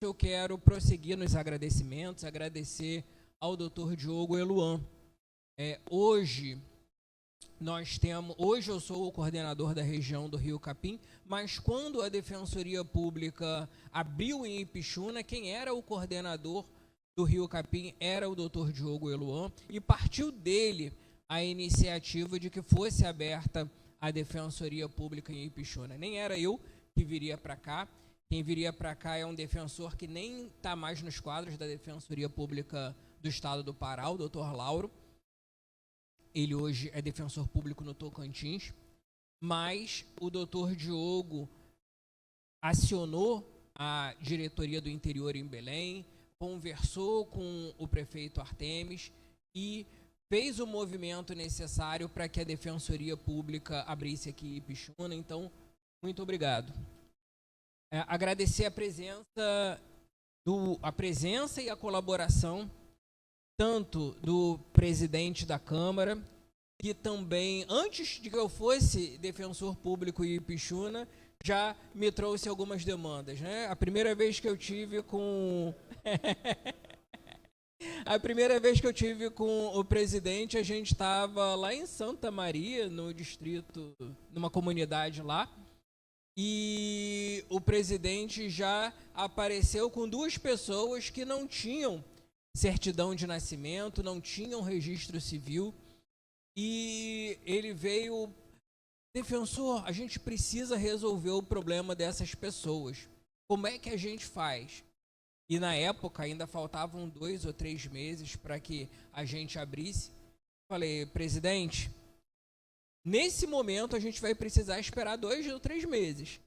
eu quero prosseguir nos agradecimentos, agradecer ao Dr. Diogo Eluan. Hoje eu sou o coordenador da região do Rio Capim, mas quando a Defensoria Pública abriu em Ipixuna, quem era o coordenador do Rio Capim era o Dr. Diogo Eluan, e partiu dele a iniciativa de que fosse aberta a Defensoria Pública em Ipixuna. Nem era eu que viria para cá, quem viria para cá é um defensor que nem está mais nos quadros da Defensoria Pública do Estado do Pará, o Dr. Lauro. Ele hoje é defensor público no Tocantins, mas o Dr. Diogo acionou a diretoria do interior em Belém, conversou com o prefeito Artemis e fez o movimento necessário para que a Defensoria Pública abrisse aqui em Ipixuna. Então, muito obrigado. Agradecer a presença e a colaboração tanto do presidente da Câmara, que também, antes de que eu fosse defensor público em Ipixuna, já me trouxe algumas demandas, né? A primeira vez que eu tive com o presidente, a gente estava lá em Santa Maria, no distrito, numa comunidade lá, e o presidente já apareceu com 2 pessoas que não tinham certidão de nascimento, não tinham registro civil, e ele veio: defensor, a gente precisa resolver o problema dessas pessoas. Como é que a gente faz? E na época ainda faltavam 2 ou 3 meses para que a gente abrisse. Falei: presidente, nesse momento a gente vai precisar esperar 2 ou 3 meses,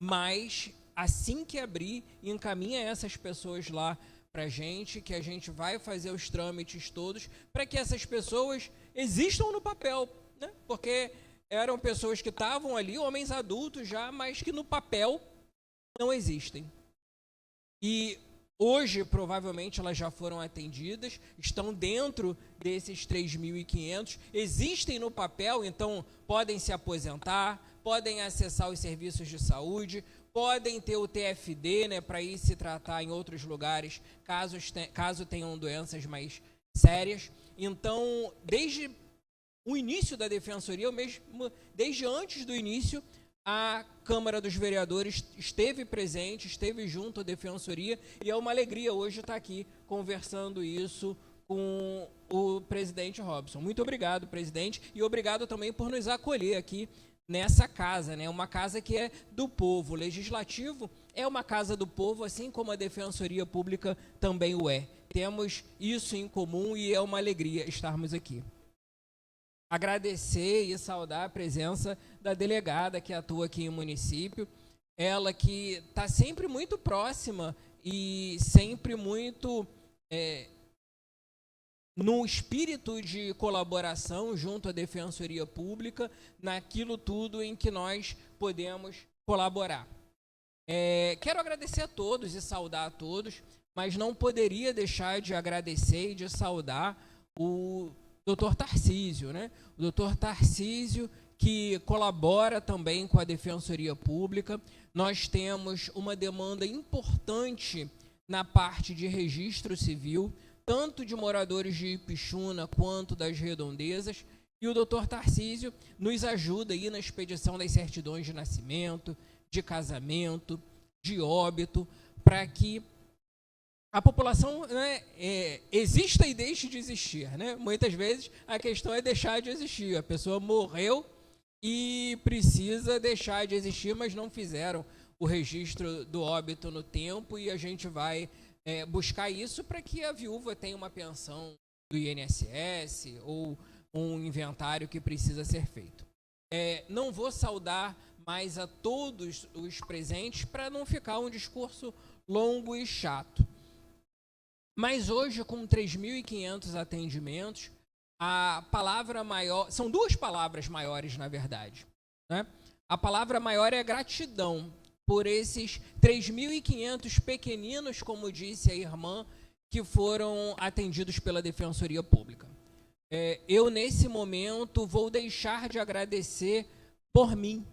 mas assim que abrir, encaminha essas pessoas lá para a gente, que a gente vai fazer os trâmites todos para que essas pessoas existam no papel, né? Porque eram pessoas que estavam ali, homens adultos já, mas que no papel não existem. E hoje, provavelmente, elas já foram atendidas, estão dentro desses 3.500, existem no papel, então podem se aposentar, podem acessar os serviços de saúde, podem ter o TFD, né, para ir se tratar em outros lugares, caso tenham doenças mais sérias. Então, desde o início da Defensoria, ou mesmo desde antes do início, a Câmara dos Vereadores esteve presente, esteve junto à Defensoria, e é uma alegria hoje estar aqui conversando isso com o presidente Robson. Muito obrigado, presidente, e obrigado também por nos acolher aqui nessa casa, né? Uma casa que é do povo. O Legislativo é uma casa do povo, assim como a Defensoria Pública também o é. Temos isso em comum e é uma alegria estarmos aqui. Agradecer e saudar a presença da delegada que atua aqui em município, ela que está sempre muito próxima e sempre muito no espírito de colaboração junto à Defensoria Pública, naquilo tudo em que nós podemos colaborar. Quero agradecer a todos e saudar a todos, mas não poderia deixar de agradecer e de saudar o Dr. Tarcísio, né? O Dr. Tarcísio, que colabora também com a Defensoria Pública. Nós temos uma demanda importante na parte de registro civil, tanto de moradores de Ipixuna quanto das redondezas, e o Dr. Tarcísio nos ajuda aí na expedição das certidões de nascimento, de casamento, de óbito, para que a população, né, exista e deixe de existir, né? Muitas vezes a questão é deixar de existir. A pessoa morreu e precisa deixar de existir, mas não fizeram o registro do óbito no tempo, e a gente vai buscar isso para que a viúva tenha uma pensão do INSS ou um inventário que precisa ser feito. Não vou saudar mais a todos os presentes para não ficar um discurso longo e chato. Mas hoje, com 3.500 atendimentos, a palavra maior... São 2 palavras maiores, na verdade, né? A palavra maior é gratidão por esses 3.500 pequeninos, como disse a irmã, que foram atendidos pela Defensoria Pública. Eu, nesse momento, vou deixar de agradecer por mim,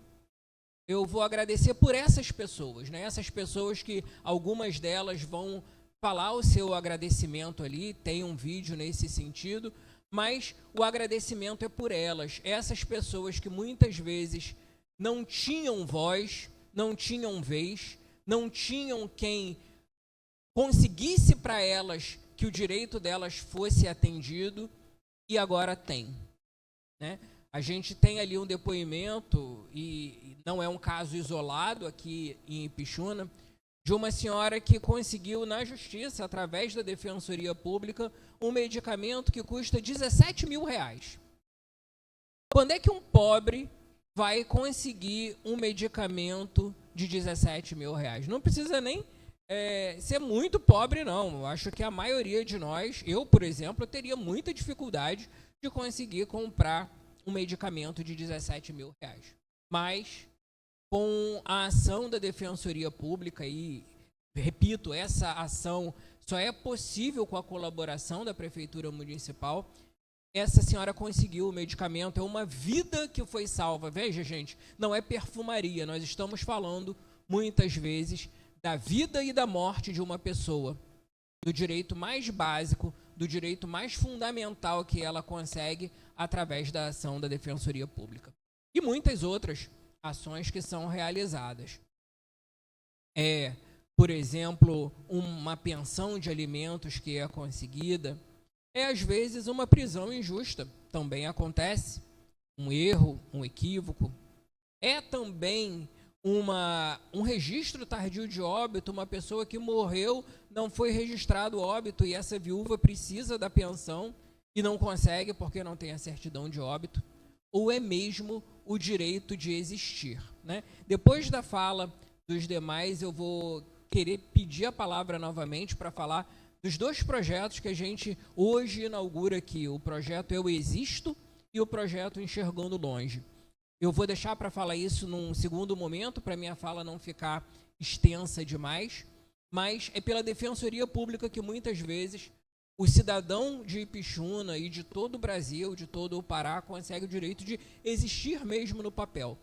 eu vou agradecer por essas pessoas, né? Essas pessoas que algumas delas vão falar o seu agradecimento ali, tem um vídeo nesse sentido, mas o agradecimento é por elas. Essas pessoas que muitas vezes não tinham voz, não tinham vez, não tinham quem conseguisse para elas que o direito delas fosse atendido, e agora tem, né? A gente tem ali um depoimento, e não é um caso isolado aqui em Ipixuna, de uma senhora que conseguiu na justiça, através da Defensoria Pública, um medicamento que custa R$17 mil. Quando é que um pobre vai conseguir um medicamento de R$17 mil? Não precisa nem ser muito pobre, não. Eu acho que a maioria de nós, eu, por exemplo, teria muita dificuldade de conseguir comprar um medicamento de R$17 mil. Mas, com a ação da Defensoria Pública, e, repito, essa ação só é possível com a colaboração da Prefeitura Municipal, essa senhora conseguiu o medicamento, é uma vida que foi salva. Veja, gente, não é perfumaria, nós estamos falando, muitas vezes, da vida e da morte de uma pessoa, do direito mais básico, do direito mais fundamental que ela consegue através da ação da Defensoria Pública. E muitas outras ações que são realizadas. Por exemplo, uma pensão de alimentos que é conseguida, às vezes uma prisão injusta, também acontece, um erro, um equívoco. É também um registro tardio de óbito, uma pessoa que morreu, não foi registrado óbito e essa viúva precisa da pensão e não consegue porque não tem a certidão de óbito, ou é mesmo o direito de existir, né? Depois da fala dos demais, eu vou querer pedir a palavra novamente para falar dos dois projetos que a gente hoje inaugura aqui, o projeto Eu Existo e o projeto Enxergando Longe. Eu vou deixar para falar isso num segundo momento, para minha fala não ficar extensa demais, mas é pela Defensoria Pública que muitas vezes o cidadão de Ipixuna e de todo o Brasil, de todo o Pará, consegue o direito de existir mesmo no papel.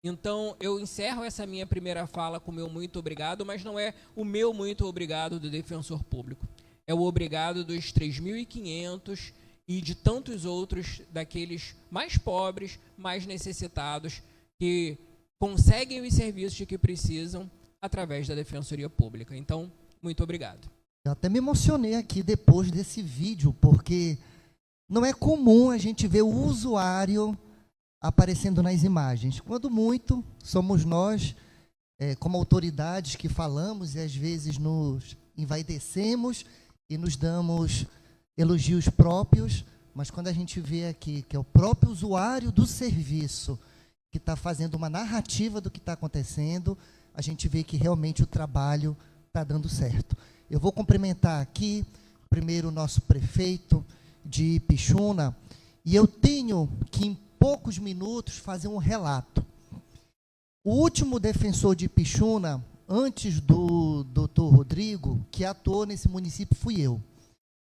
Então, eu encerro essa minha primeira fala com o meu muito obrigado, mas não é o meu muito obrigado do defensor público. É o obrigado dos 3.500 e de tantos outros daqueles mais pobres, mais necessitados, que conseguem os serviços que precisam através da Defensoria Pública. Então, muito obrigado. Eu até me emocionei aqui depois desse vídeo, porque não é comum a gente ver o usuário aparecendo nas imagens. Quando muito, somos nós, como autoridades, que falamos e às vezes nos envaidecemos e nos damos elogios próprios, mas quando a gente vê aqui que é o próprio usuário do serviço que está fazendo uma narrativa do que está acontecendo, a gente vê que realmente o trabalho está dando certo. Eu vou cumprimentar aqui, primeiro, o nosso prefeito de Ipixuna, e eu tenho que, em poucos minutos, fazer um relato. O último defensor de Ipixuna, antes do doutor Rodrigo, que atuou nesse município, fui eu.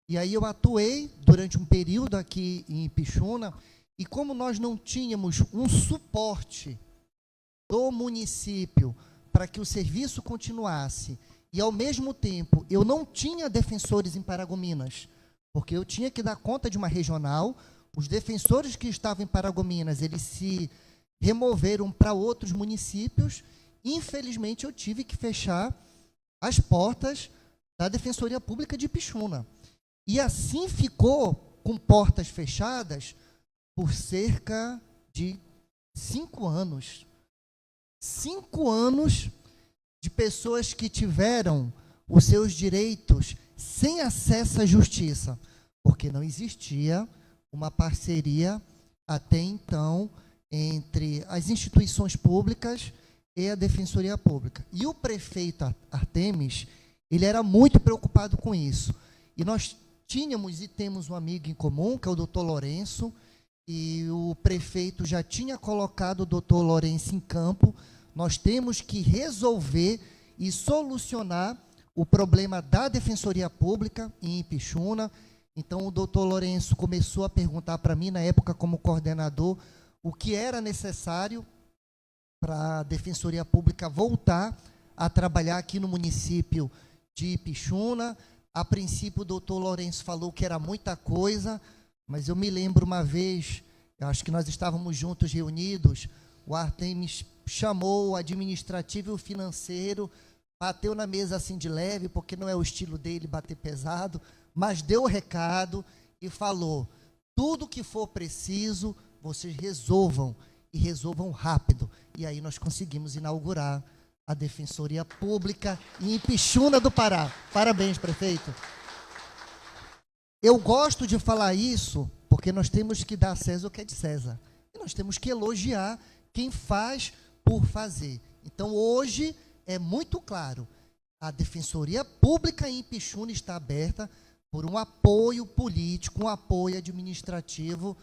E aí eu atuei durante um período aqui em Ipixuna, e como nós não tínhamos um suporte do município para que o serviço continuasse, e, ao mesmo tempo, eu não tinha defensores em Paragominas, porque eu tinha que dar conta de uma regional. Os defensores que estavam em Paragominas, eles se removeram para outros municípios. Infelizmente, eu tive que fechar as portas da Defensoria Pública de Ipixuna. E assim ficou com portas fechadas por cerca de 5 anos. 5 anos de pessoas que tiveram os seus direitos sem acesso à justiça, porque não existia uma parceria até então entre as instituições públicas e a Defensoria Pública. E o prefeito Artemis, ele era muito preocupado com isso. E nós tínhamos e temos um amigo em comum, que é o doutor Lourenço, e o prefeito já tinha colocado o doutor Lourenço em campo. Nós temos que resolver e solucionar o problema da Defensoria Pública em Ipixuna. Então, o doutor Lourenço começou a perguntar para mim, na época como coordenador, o que era necessário para a Defensoria Pública voltar a trabalhar aqui no município de Ipixuna. A princípio, o doutor Lourenço falou que era muita coisa, mas eu me lembro uma vez, eu acho que nós estávamos juntos reunidos, o Artemis chamou o administrativo e o financeiro, bateu na mesa assim de leve, porque não é o estilo dele bater pesado, mas deu o recado e falou: tudo que for preciso, vocês resolvam, e resolvam rápido. E aí nós conseguimos inaugurar a Defensoria Pública em Ipixuna do Pará. Parabéns, prefeito. Eu gosto de falar isso porque nós temos que dar a César o que é de César. E nós temos que elogiar quem faz por fazer. Então, hoje, é muito claro, a Defensoria Pública em Ipixuna está aberta por um apoio político, um apoio administrativo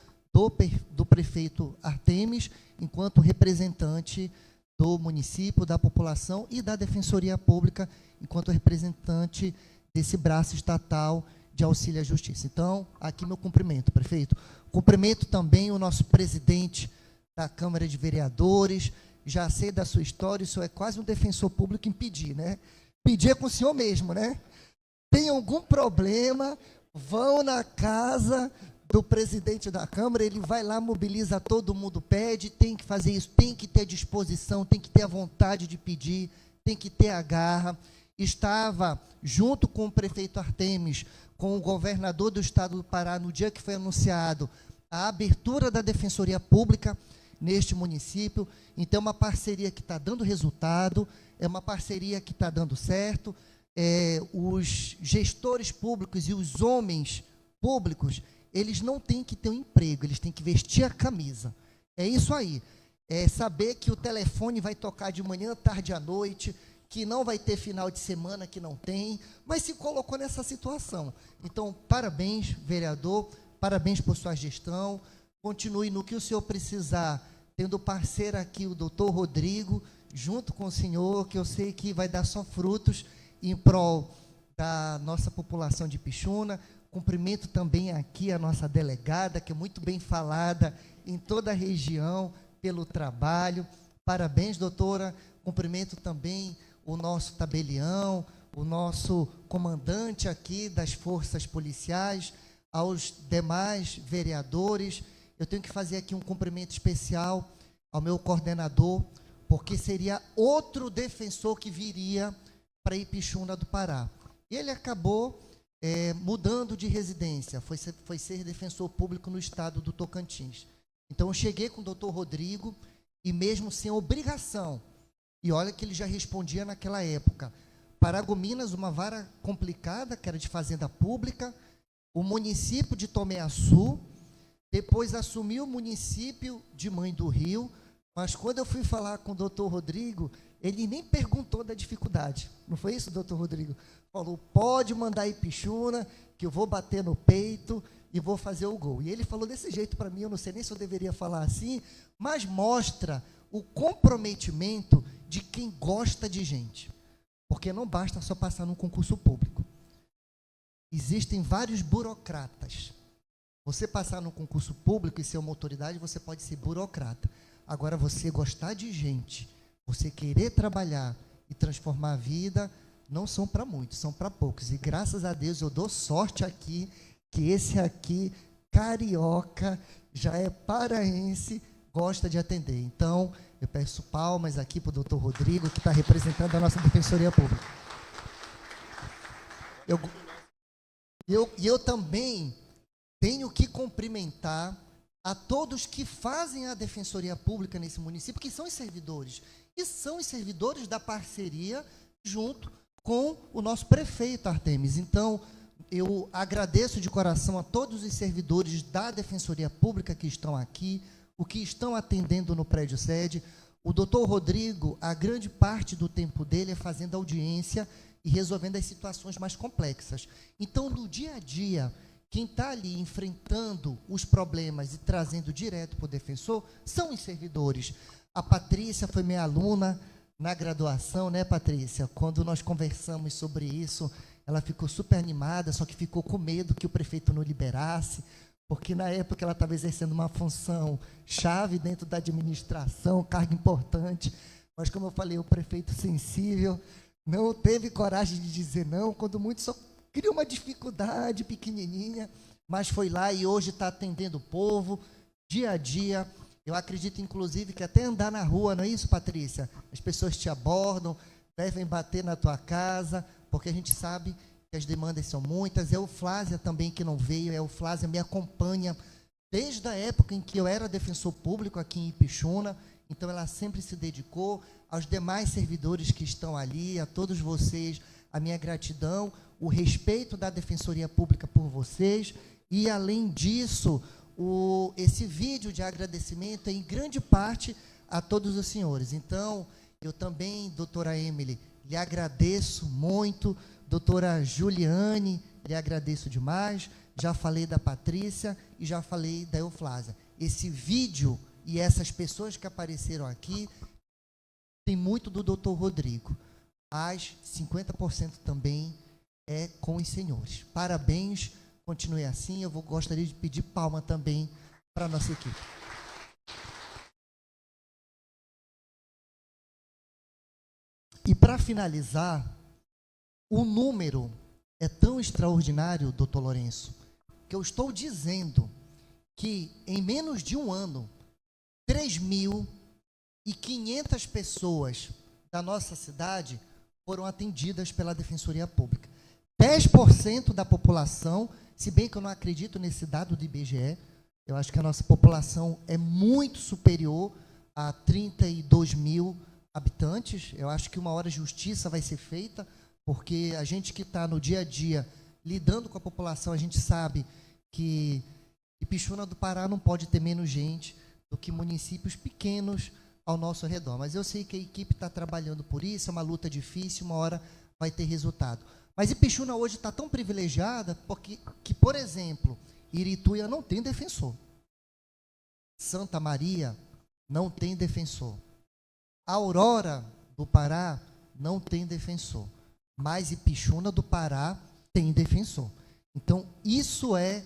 do prefeito Artemis, enquanto representante do município, da população, e da Defensoria Pública, enquanto representante desse braço estatal de auxílio à justiça. Então, aqui meu cumprimento, prefeito. Cumprimento também o nosso presidente da Câmara de Vereadores. Já sei da sua história, o senhor é quase um defensor público em pedir, né? Pedir é com o senhor mesmo, né? Tem algum problema, vão na casa do presidente da Câmara, ele vai lá, mobiliza todo mundo, pede, tem que fazer isso, tem que ter disposição, tem que ter a vontade de pedir, tem que ter a garra. Estava junto com o prefeito Artemis, com o governador do estado do Pará, no dia que foi anunciado a abertura da Defensoria Pública neste município. Então, é uma parceria que está dando resultado, é uma parceria que está dando certo. Os gestores públicos e os homens públicos, eles não têm que ter um emprego, eles têm que vestir a camisa. É isso aí. É saber que o telefone vai tocar de manhã, tarde à noite, que não vai ter final de semana, que não tem, mas se colocou nessa situação. Então, parabéns, vereador, parabéns por sua gestão, continue no que o senhor precisar, tendo parceiro aqui o doutor Rodrigo, junto com o senhor, que eu sei que vai dar só frutos em prol da nossa população de Ipixuna. Cumprimento também aqui a nossa delegada, que é muito bem falada em toda a região pelo trabalho. Parabéns, doutora. Cumprimento também o nosso tabelião, o nosso comandante aqui das forças policiais, aos demais vereadores. Eu tenho que fazer aqui um cumprimento especial ao meu coordenador, porque seria outro defensor que viria para Ipixuna do Pará. Ele acabou mudando de residência, foi ser defensor público no estado do Tocantins. Então, eu cheguei com o doutor Rodrigo, e mesmo sem obrigação, e olha que ele já respondia naquela época, Paragominas, uma vara complicada, que era de fazenda pública, o município de Tomé-Açu, depois assumiu o município de Mãe do Rio, mas quando eu fui falar com o doutor Rodrigo, ele nem perguntou da dificuldade. Não foi isso, doutor Rodrigo? Falou: pode mandar Ipixuna, que eu vou bater no peito e vou fazer o gol. E ele falou desse jeito para mim, eu não sei nem se eu deveria falar assim, mas mostra o comprometimento de quem gosta de gente. Porque não basta só passar num concurso público. Existem vários burocratas. Você passar num concurso público e ser uma autoridade, você pode ser burocrata. Agora, você gostar de gente, você querer trabalhar e transformar a vida, não são para muitos, são para poucos. E graças a Deus eu dou sorte aqui, que esse aqui, carioca, já é paraense, gosta de atender. Então, eu peço palmas aqui para o doutor Rodrigo, que está representando a nossa Defensoria Pública. Eu também tenho que cumprimentar a todos que fazem a Defensoria Pública nesse município, que são os servidores. E são os servidores da parceria junto com o nosso prefeito Artemis. Então, eu agradeço de coração a todos os servidores da Defensoria Pública que estão aqui, o que estão atendendo no prédio sede. O doutor Rodrigo, a grande parte do tempo dele é fazendo audiência e resolvendo as situações mais complexas. Então, no dia a dia, quem está ali enfrentando os problemas e trazendo direto para o defensor são os servidores. A Patrícia foi minha aluna na graduação, né, Patrícia? Quando nós conversamos sobre isso, ela ficou super animada, só que ficou com medo que o prefeito não liberasse, porque na época ela estava exercendo uma função chave dentro da administração, cargo importante, mas como eu falei, o prefeito sensível não teve coragem de dizer não, quando muito só criou uma dificuldade pequenininha, mas foi lá e hoje está atendendo o povo, dia a dia. Eu acredito, inclusive, que até andar na rua, não é isso, Patrícia? As pessoas te abordam, devem bater na tua casa, porque a gente sabe que as demandas são muitas. É o Flávia também que não veio, é o Flávia me acompanha desde a época em que eu era defensor público aqui em Ipixuna, então ela sempre se dedicou. Aos demais servidores que estão ali, a todos vocês, a minha gratidão, o respeito da Defensoria Pública por vocês, e além disso, esse vídeo de agradecimento é em grande parte a todos os senhores. Então, eu também, doutora Emily, lhe agradeço muito, doutora Juliane, lhe agradeço demais, já falei da Patrícia e já falei da Euflásia. Esse vídeo e essas pessoas que apareceram aqui, tem muito do doutor Rodrigo, mas 50% também é com os senhores. Parabéns, continue assim. Eu gostaria de pedir palma também para a nossa equipe. E para finalizar, o número é tão extraordinário, doutor Lourenço, que eu estou dizendo que em menos de um ano, 3.500 pessoas da nossa cidade foram atendidas pela Defensoria Pública. 10% da população, se bem que eu não acredito nesse dado do IBGE, eu acho que a nossa população é muito superior a 32 mil habitantes. Eu acho que uma hora justiça vai ser feita, porque a gente que está no dia a dia lidando com a população, a gente sabe que Ipixuna do Pará não pode ter menos gente do que municípios pequenos ao nosso redor. Mas eu sei que a equipe está trabalhando por isso, é uma luta difícil, uma hora vai ter resultado. Mas Ipixuna hoje está tão privilegiada porque, por exemplo, Irituia não tem defensor. Santa Maria não tem defensor. Aurora do Pará não tem defensor. Mas Ipixuna do Pará tem defensor. Então, isso é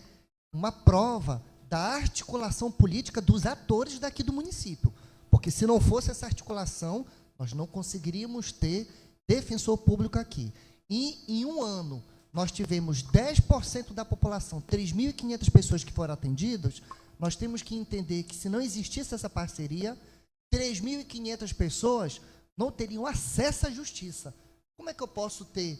uma prova da articulação política dos atores daqui do município. Porque se não fosse essa articulação, nós não conseguiríamos ter defensor público aqui. E em um ano, nós tivemos 10% da população, 3.500 pessoas que foram atendidas. Nós temos que entender que se não existisse essa parceria, 3.500 pessoas não teriam acesso à justiça. Como é que eu posso ter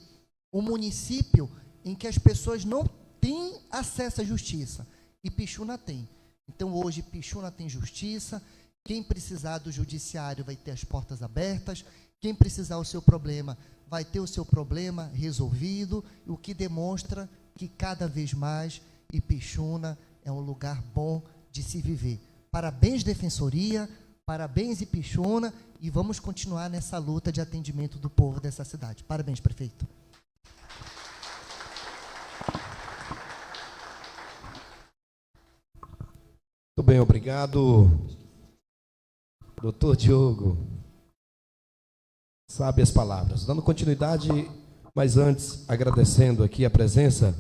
um município em que as pessoas não têm acesso à justiça? Ipixuna tem. Então, hoje, Ipixuna tem justiça. Quem precisar do judiciário vai ter as portas abertas. Quem precisar o seu problema vai ter o seu problema resolvido, o que demonstra que cada vez mais Ipixuna é um lugar bom de se viver. Parabéns, Defensoria, parabéns, Ipixuna, e vamos continuar nessa luta de atendimento do povo dessa cidade. Parabéns, prefeito. Muito bem, obrigado, doutor Diogo. Sabe as palavras. Dando continuidade, mas antes, agradecendo aqui a presença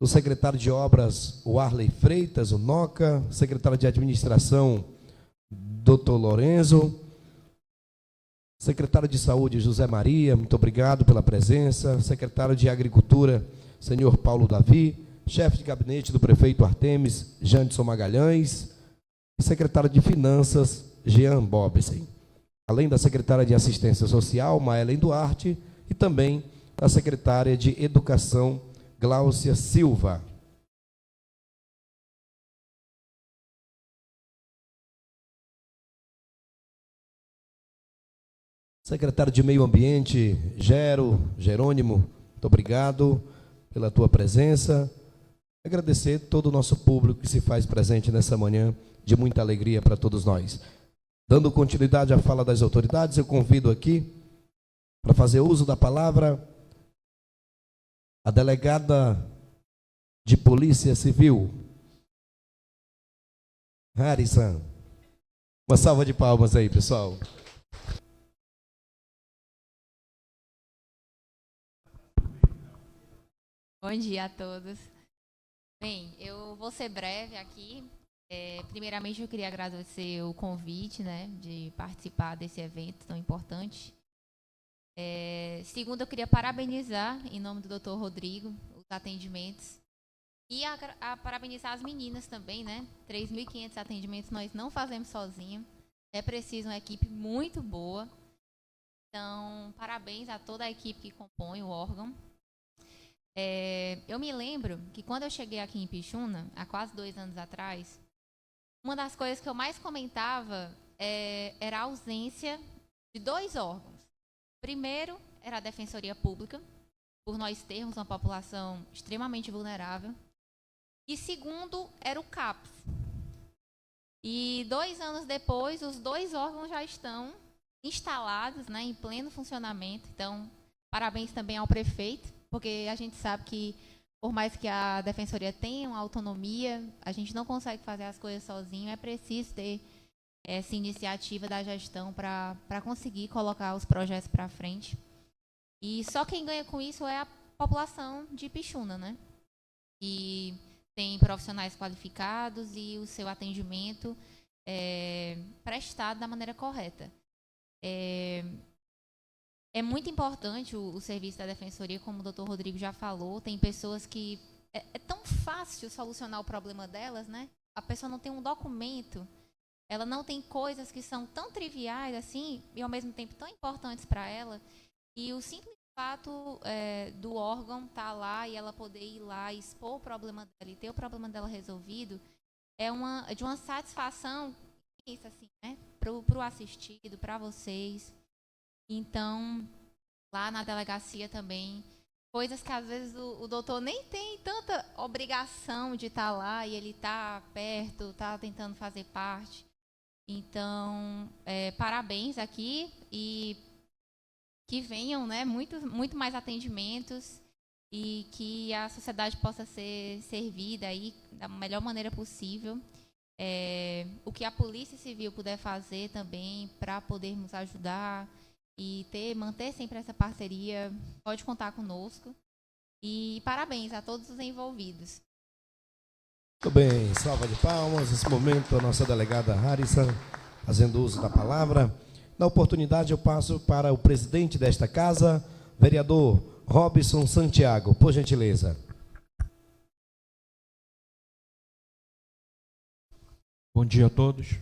do secretário de Obras, o Arley Freitas, o Noca, secretário de Administração, doutor Lorenzo, secretário de Saúde, José Maria, muito obrigado pela presença, secretário de Agricultura, senhor Paulo Davi, chefe de gabinete do prefeito Artemis, Janderson Magalhães, e secretário de Finanças, Jean Bobsen, além da secretária de Assistência Social, Maelen Duarte, e também a secretária de Educação, Gláucia Silva. Secretário de Meio Ambiente, Jerônimo, muito obrigado pela tua presença. Agradecer todo o nosso público que se faz presente nessa manhã de muita alegria para todos nós. Dando continuidade à fala das autoridades, eu convido aqui para fazer uso da palavra a delegada de Polícia Civil, Harrison. Uma salva de palmas aí, pessoal. Bom dia a todos. Bem, eu vou ser breve aqui. Primeiramente, eu queria agradecer o convite, né, de participar desse evento tão importante. Segundo, eu queria parabenizar, em nome do Dr. Rodrigo, os atendimentos. E parabenizar as meninas também, né? 3.500 atendimentos nós não fazemos sozinhos. É preciso uma equipe muito boa. Então, parabéns a toda a equipe que compõe o órgão. Eu me lembro que quando eu cheguei aqui em Pixuna, há quase 2 anos atrás, uma das coisas que eu mais comentava era a ausência de 2 órgãos. Primeiro, era a Defensoria Pública, por nós termos uma população extremamente vulnerável. E segundo, era o CAPS. E 2 anos depois, os 2 órgãos já estão instalados, né, em pleno funcionamento. Então, parabéns também ao prefeito, porque a gente sabe que, por mais que a Defensoria tenha uma autonomia, a gente não consegue fazer as coisas sozinho. É preciso ter essa iniciativa da gestão para conseguir colocar os projetos para frente. E só quem ganha com isso é a população de Pixuna, né? E tem profissionais qualificados e o seu atendimento prestado da maneira correta. É muito importante o serviço da Defensoria, como o doutor Rodrigo já falou. Tem pessoas que... É tão fácil solucionar o problema delas, né? A pessoa não tem um documento, ela não tem coisas que são tão triviais assim, e ao mesmo tempo tão importantes para ela, e o simples fato do órgão estar lá e ela poder ir lá e expor o problema dela e ter o problema dela resolvido, é de uma satisfação, isso assim, né? Para o assistido, para vocês. Então, lá na delegacia também, coisas que às vezes o doutor nem tem tanta obrigação de estar lá e ele está perto, está tentando fazer parte. Então, parabéns aqui e que venham, né, muito mais atendimentos e que a sociedade possa ser servida aí da melhor maneira possível. O que a Polícia Civil puder fazer também para podermos ajudar e manter sempre essa parceria, pode contar conosco. E parabéns a todos os envolvidos. Muito bem, salva de palmas. Nesse momento, a nossa delegada Harrison, fazendo uso da palavra. Na oportunidade, eu passo para o presidente desta casa, vereador Robson Santiago, por gentileza. Bom dia a todos.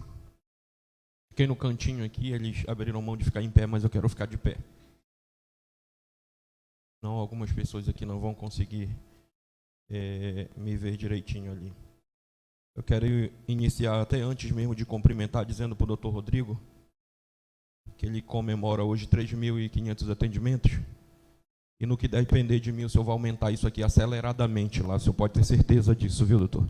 Fiquei no cantinho aqui, eles abriram mão de ficar em pé, mas eu quero ficar de pé. Não, algumas pessoas aqui não vão conseguir me ver direitinho ali. Eu quero iniciar, até antes mesmo de cumprimentar, dizendo para o doutor Rodrigo que ele comemora hoje 3.500 atendimentos, e no que depender de mim, o senhor vai aumentar isso aqui aceleradamente lá, o senhor pode ter certeza disso, viu, doutor?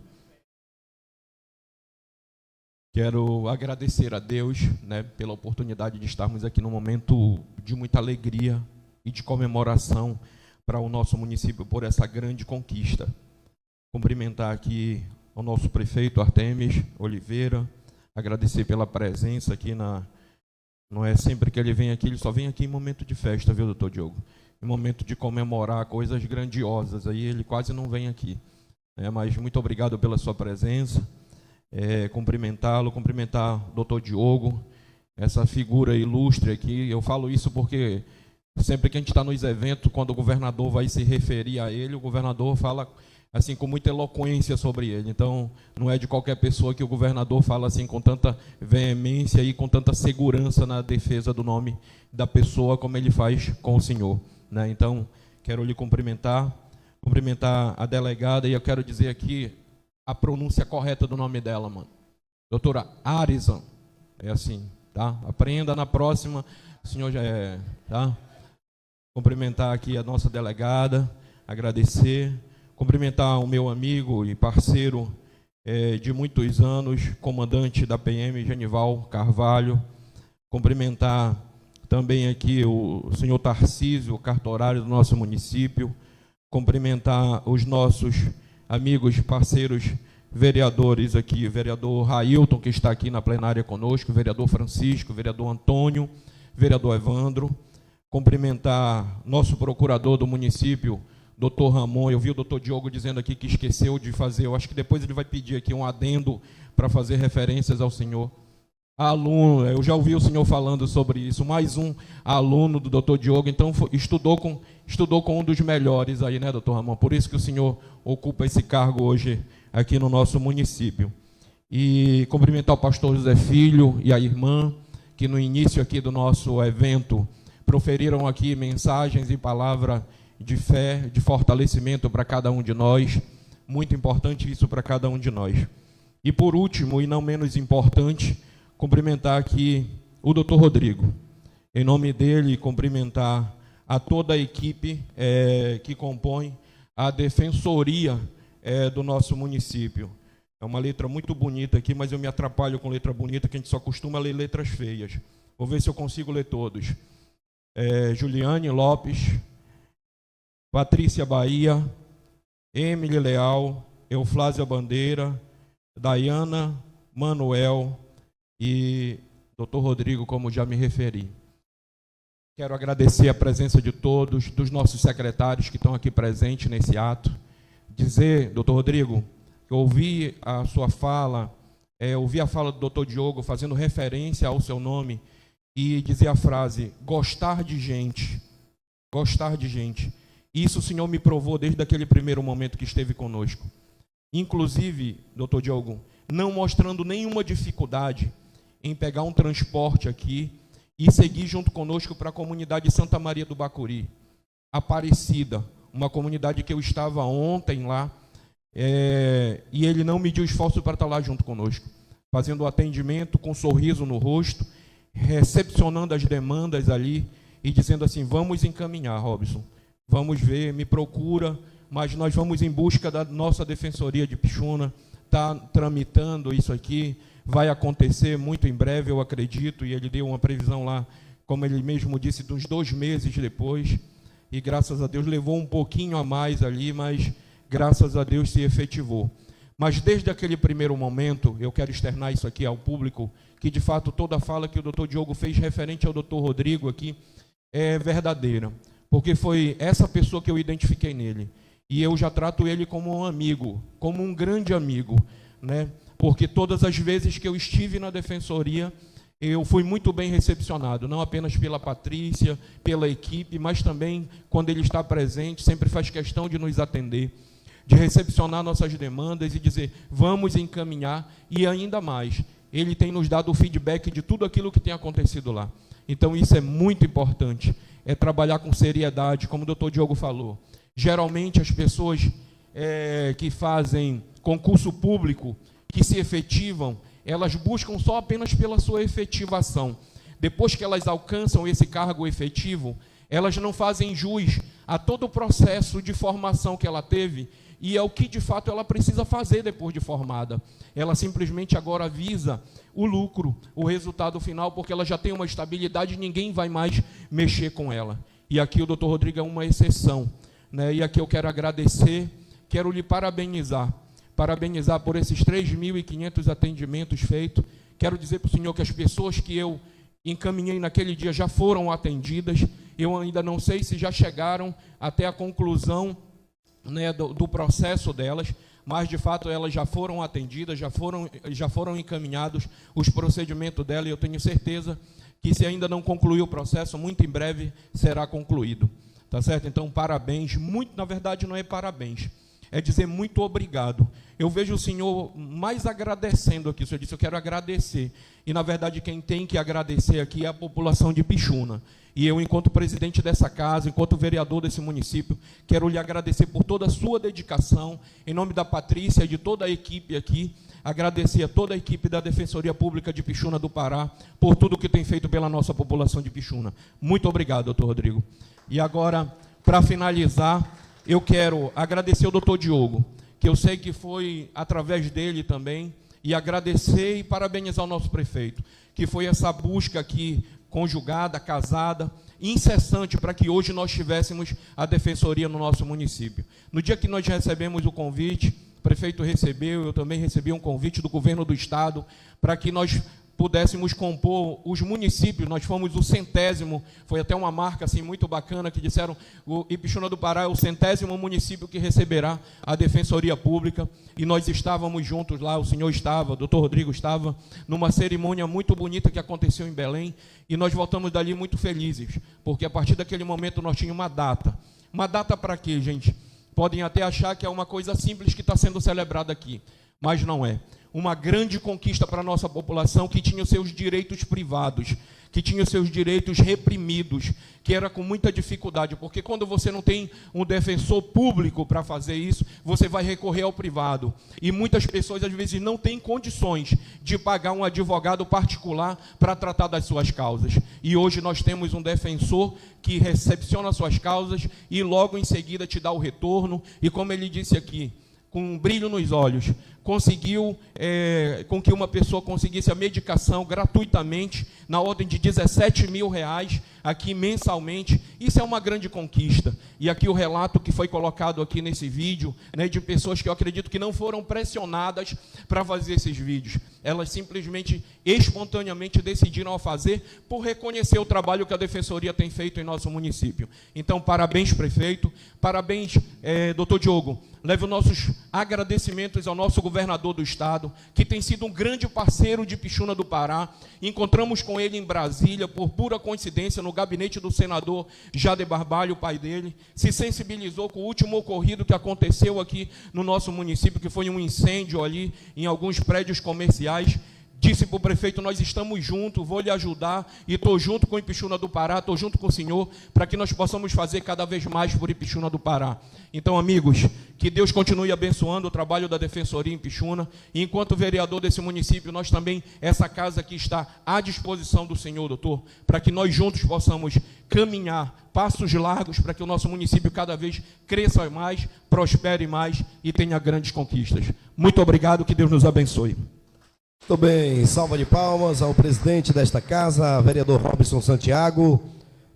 Quero agradecer a Deus, né, pela oportunidade de estarmos aqui num momento de muita alegria e de comemoração para o nosso município por essa grande conquista. Cumprimentar aqui o nosso prefeito Artemis Oliveira, agradecer pela presença aqui não é sempre que ele vem aqui, ele só vem aqui em momento de festa, viu, doutor Diogo? Em momento de comemorar coisas grandiosas, aí ele quase não vem aqui. Mas muito obrigado pela sua presença. Cumprimentar o doutor Diogo, essa figura ilustre aqui. Eu falo isso porque sempre que a gente está nos eventos, quando o governador vai se referir a ele, o governador fala assim com muita eloquência sobre ele. Então, não é de qualquer pessoa que o governador fala assim com tanta veemência e com tanta segurança na defesa do nome da pessoa como ele faz com o senhor, né? Então, quero lhe cumprimentar a delegada, e eu quero dizer aqui a pronúncia correta do nome dela, mano. Doutora Harrison. É assim, tá? Aprenda na próxima, o senhor já tá? Cumprimentar aqui a nossa delegada, agradecer, cumprimentar o meu amigo e parceiro de muitos anos, comandante da PM, Genival Carvalho, cumprimentar também aqui o senhor Tarcísio, o cartorário do nosso município, cumprimentar os nossos amigos, parceiros, vereadores aqui, vereador Railton, que está aqui na plenária conosco, vereador Francisco, vereador Antônio, vereador Evandro, cumprimentar nosso procurador do município, doutor Ramon, eu vi o doutor Diogo dizendo aqui que esqueceu de fazer, eu acho que depois ele vai pedir aqui um adendo para fazer referências ao senhor. Aluno, eu já ouvi o senhor falando sobre isso, mais um aluno do doutor Diogo, então estudou com um dos melhores aí, né, doutor Ramon? Por isso que o senhor ocupa esse cargo hoje aqui no nosso município. E cumprimentar o pastor José Filho e a irmã, que no início aqui do nosso evento proferiram aqui mensagens e palavra de fé, de fortalecimento para cada um de nós, muito importante isso para cada um de nós. E por último, e não menos importante, cumprimentar aqui o doutor Rodrigo. Em nome dele, cumprimentar a toda a equipe que compõe a defensoria do nosso município. É uma letra muito bonita aqui, mas eu me atrapalho com letra bonita, que a gente só costuma ler letras feias. Vou ver se eu consigo ler todos. Juliane Lopes, Patrícia Bahia, Emily Leal, Euflásia Bandeira, Dayana Manuel e doutor Rodrigo, como já me referi. Quero agradecer a presença de todos, dos nossos secretários que estão aqui presentes nesse ato. Dizer, doutor Rodrigo, que eu ouvi a sua fala, ouvi a fala do doutor Diogo fazendo referência ao seu nome e dizer a frase, gostar de gente, gostar de gente. Isso o senhor me provou desde aquele primeiro momento que esteve conosco. Inclusive, doutor Diogo, não mostrando nenhuma dificuldade em pegar um transporte aqui e seguir junto conosco para a comunidade Santa Maria do Bacuri, Aparecida, uma comunidade que eu estava ontem lá, e ele não mediu esforço para estar lá junto conosco, fazendo o atendimento com um sorriso no rosto, recepcionando as demandas ali e dizendo assim, vamos encaminhar, Robson, vamos ver, me procura, mas nós vamos em busca da nossa Defensoria de Pixuna, está tramitando isso aqui, vai acontecer muito em breve, eu acredito, e ele deu uma previsão lá, como ele mesmo disse, dos 2 meses depois, e graças a Deus levou um pouquinho a mais ali, mas graças a Deus se efetivou. Mas desde aquele primeiro momento, eu quero externar isso aqui ao público, que de fato toda a fala que o doutor Diogo fez referente ao doutor Rodrigo aqui é verdadeira, porque foi essa pessoa que eu identifiquei nele, e eu já trato ele como um amigo, como um grande amigo, né? Porque todas as vezes que eu estive na defensoria, eu fui muito bem recepcionado, não apenas pela Patrícia, pela equipe, mas também quando ele está presente, sempre faz questão de nos atender, de recepcionar nossas demandas e dizer, vamos encaminhar, e ainda mais, ele tem nos dado o feedback de tudo aquilo que tem acontecido lá. Então isso é muito importante, é trabalhar com seriedade, como o doutor Diogo falou. Geralmente as pessoas que fazem concurso público, que se efetivam, elas buscam só apenas pela sua efetivação. Depois que elas alcançam esse cargo efetivo, elas não fazem jus a todo o processo de formação que ela teve e é o que de fato ela precisa fazer depois de formada. Ela simplesmente agora visa o lucro, o resultado final, porque ela já tem uma estabilidade e ninguém vai mais mexer com ela. E aqui o doutor Rodrigo é uma exceção, né? E aqui eu quero agradecer, quero lhe parabenizar por esses 3.500 atendimentos feitos. Quero dizer para o senhor que as pessoas que eu encaminhei naquele dia já foram atendidas. Eu ainda não sei se já chegaram até a conclusão, né, do processo delas, mas de fato elas já foram atendidas, já foram encaminhados os procedimentos dela, e eu tenho certeza que se ainda não concluiu o processo, muito em breve será concluído. Tá certo? Então, parabéns. Muito, na verdade, não é parabéns, é dizer muito obrigado. Eu vejo o senhor mais agradecendo aqui. O senhor disse, eu quero agradecer. E, na verdade, quem tem que agradecer aqui é a população de Pixuna. E eu, enquanto presidente dessa casa, enquanto vereador desse município, quero lhe agradecer por toda a sua dedicação, em nome da Patrícia e de toda a equipe aqui, agradecer a toda a equipe da Defensoria Pública de Pixuna do Pará, por tudo que tem feito pela nossa população de Pixuna. Muito obrigado, doutor Rodrigo. E agora, para finalizar, eu quero agradecer ao doutor Diogo, que eu sei que foi através dele também, e agradecer e parabenizar o nosso prefeito, que foi essa busca aqui, conjugada, casada, incessante, para que hoje nós tivéssemos a defensoria no nosso município. No dia que nós recebemos o convite, o prefeito recebeu, eu também recebi um convite do governo do estado, para que nós pudéssemos compor os municípios. Nós fomos o 100º, foi até uma marca assim muito bacana, que disseram o Ipixuna do Pará é o 100º município que receberá a Defensoria Pública, e nós estávamos juntos lá, o senhor estava, o doutor Rodrigo estava, numa cerimônia muito bonita que aconteceu em Belém, e nós voltamos dali muito felizes, porque a partir daquele momento nós tínhamos uma data. Uma data para quê, gente? Podem até achar que é uma coisa simples que está sendo celebrada aqui, mas não é. Uma grande conquista para a nossa população que tinha os seus direitos privados, que tinha os seus direitos reprimidos, que era com muita dificuldade, porque quando você não tem um defensor público para fazer isso, você vai recorrer ao privado. E muitas pessoas, às vezes, não têm condições de pagar um advogado particular para tratar das suas causas. E hoje nós temos um defensor que recepciona suas causas e logo em seguida te dá o retorno. E como ele disse aqui, com um brilho nos olhos, conseguiu com que uma pessoa conseguisse a medicação gratuitamente, na ordem de R$17 mil, aqui mensalmente. Isso é uma grande conquista. E aqui o relato que foi colocado aqui nesse vídeo, né, de pessoas que eu acredito que não foram pressionadas para fazer esses vídeos. Elas simplesmente, espontaneamente decidiram a fazer por reconhecer o trabalho que a Defensoria tem feito em nosso município. Então, parabéns, prefeito, parabéns, doutor Diogo. Leve os nossos agradecimentos ao nosso governador do estado, que tem sido um grande parceiro de Ipixuna do Pará. Encontramos com ele em Brasília, por pura coincidência, no gabinete do senador Jader Barbalho, o pai dele. Se sensibilizou com o último ocorrido que aconteceu aqui no nosso município, que foi um incêndio ali em alguns prédios comerciais. Disse para o prefeito, nós estamos juntos, vou lhe ajudar, e estou junto com o Ipixuna do Pará, estou junto com o senhor, para que nós possamos fazer cada vez mais por Ipixuna do Pará. Então, amigos, que Deus continue abençoando o trabalho da Defensoria em Ipixuna, e enquanto vereador desse município, nós também, essa casa aqui está à disposição do senhor, doutor, para que nós juntos possamos caminhar passos largos, para que o nosso município cada vez cresça mais, prospere mais e tenha grandes conquistas. Muito obrigado, que Deus nos abençoe. Muito bem, salva de palmas ao presidente desta casa, vereador Robson Santiago.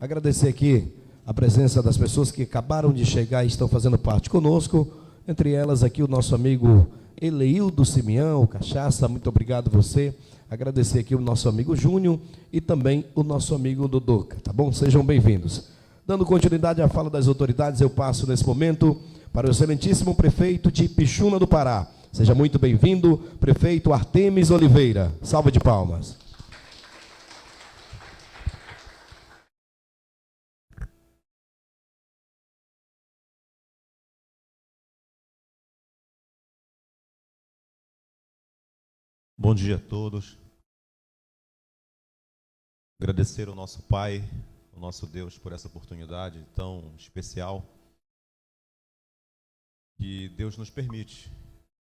Agradecer aqui a presença das pessoas que acabaram de chegar e estão fazendo parte conosco, entre elas aqui o nosso amigo Eleildo Simeão, Cachaça, muito obrigado você. Agradecer aqui o nosso amigo Júnior e também o nosso amigo Duduca, tá bom? Sejam bem-vindos. Dando continuidade à fala das autoridades, eu passo nesse momento para o excelentíssimo prefeito de Ipixuna do Pará. Seja muito bem-vindo, prefeito Artemis Oliveira. Salva de palmas. Bom dia a todos. Agradecer ao nosso Pai, ao nosso Deus, por essa oportunidade tão especial que Deus nos permite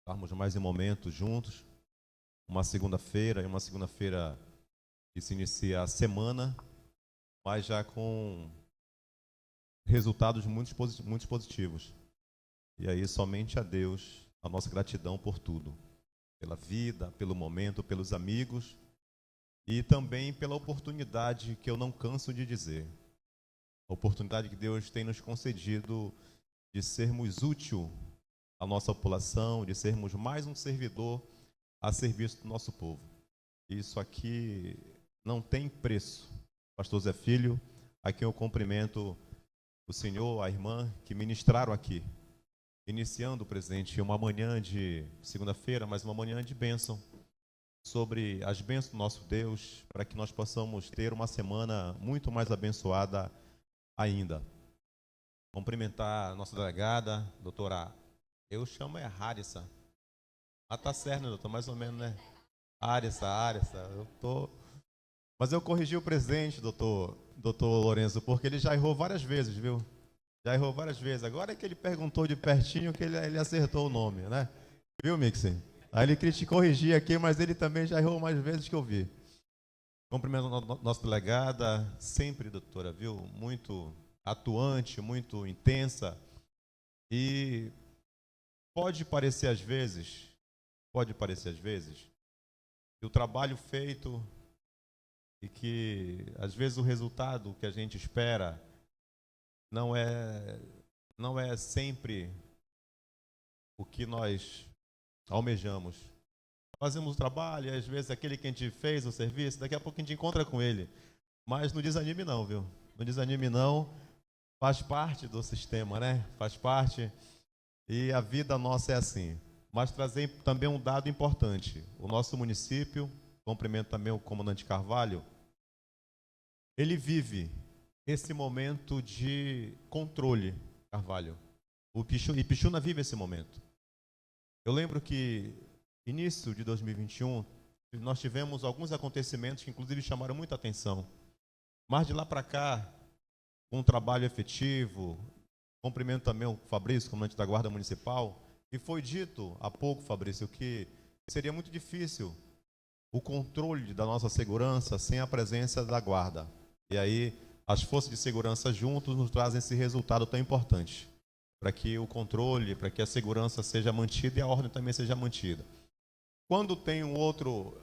estarmos mais em momentos juntos, uma segunda-feira, e uma segunda-feira que se inicia a semana, mas já com resultados muito positivos. E aí somente a Deus a nossa gratidão por tudo, pela vida, pelo momento, pelos amigos e também pela oportunidade que eu não canso de dizer, a oportunidade que Deus tem nos concedido de sermos úteis a nossa população, de sermos mais um servidor a serviço do nosso povo. Isso aqui não tem preço. Pastor Zé Filho, a quem eu cumprimento o senhor, a irmã, que ministraram aqui. Iniciando, presidente, uma manhã de segunda-feira, mas uma manhã de bênção, sobre as bênçãos do nosso Deus, para que nós possamos ter uma semana muito mais abençoada ainda. Cumprimentar a nossa delegada, doutora. Eu chamo Harissa. Ah, tá certo, né, doutor? Mais ou menos, né? Harissa. Mas eu corrigi o presidente, doutor Lourenço, porque ele já errou várias vezes, viu? Já errou várias vezes. Agora é que ele perguntou de pertinho que ele acertou o nome, né? Viu, Mixi? Aí ele queria te corrigir aqui, mas ele também já errou mais vezes que eu vi. Cumprimento a nossa delegada, sempre, doutora, viu? Muito atuante, muito intensa. E pode parecer às vezes, que o trabalho feito e que às vezes o resultado que a gente espera não é sempre o que nós almejamos. fazemos o trabalho, e às vezes aquele que a gente fez o serviço, daqui a pouco a gente encontra com ele. Mas não desanime não, viu? Não desanime não, faz parte do sistema, né? Faz parte, e a vida nossa é assim. Mas trazer também um dado importante. O nosso município, cumprimento também o comandante Carvalho, ele vive esse momento de controle, Carvalho. Ipixuna vive esse momento. Eu lembro que, início de 2021, nós tivemos alguns acontecimentos que inclusive chamaram muita atenção. Mas de lá para cá, com um trabalho efetivo, cumprimento também o Fabrício, comandante da Guarda Municipal, e foi dito há pouco, Fabrício, que seria muito difícil o controle da nossa segurança sem a presença da Guarda. E aí, as forças de segurança juntos nos trazem esse resultado tão importante, para que o controle, para que a segurança seja mantida e a ordem também seja mantida. Quando tem um outro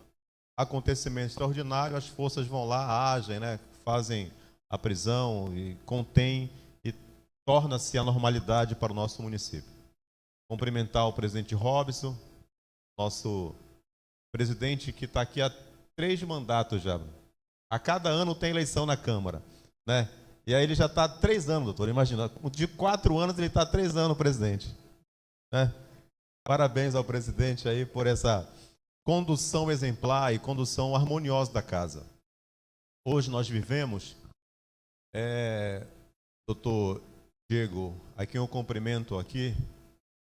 acontecimento extraordinário, as forças vão lá, agem, né, fazem a prisão e contêm, e torna-se a normalidade para o nosso município. Cumprimentar o presidente Robson, nosso presidente que está aqui há 3 mandatos já. A cada ano tem eleição na Câmara, né? E aí ele já está há 3 anos, doutor. Imagina, de 4 anos ele está há 3 anos presidente, né? Parabéns ao presidente aí por essa condução exemplar e condução harmoniosa da casa. Hoje nós vivemos, doutor Diego, a quem eu cumprimento aqui,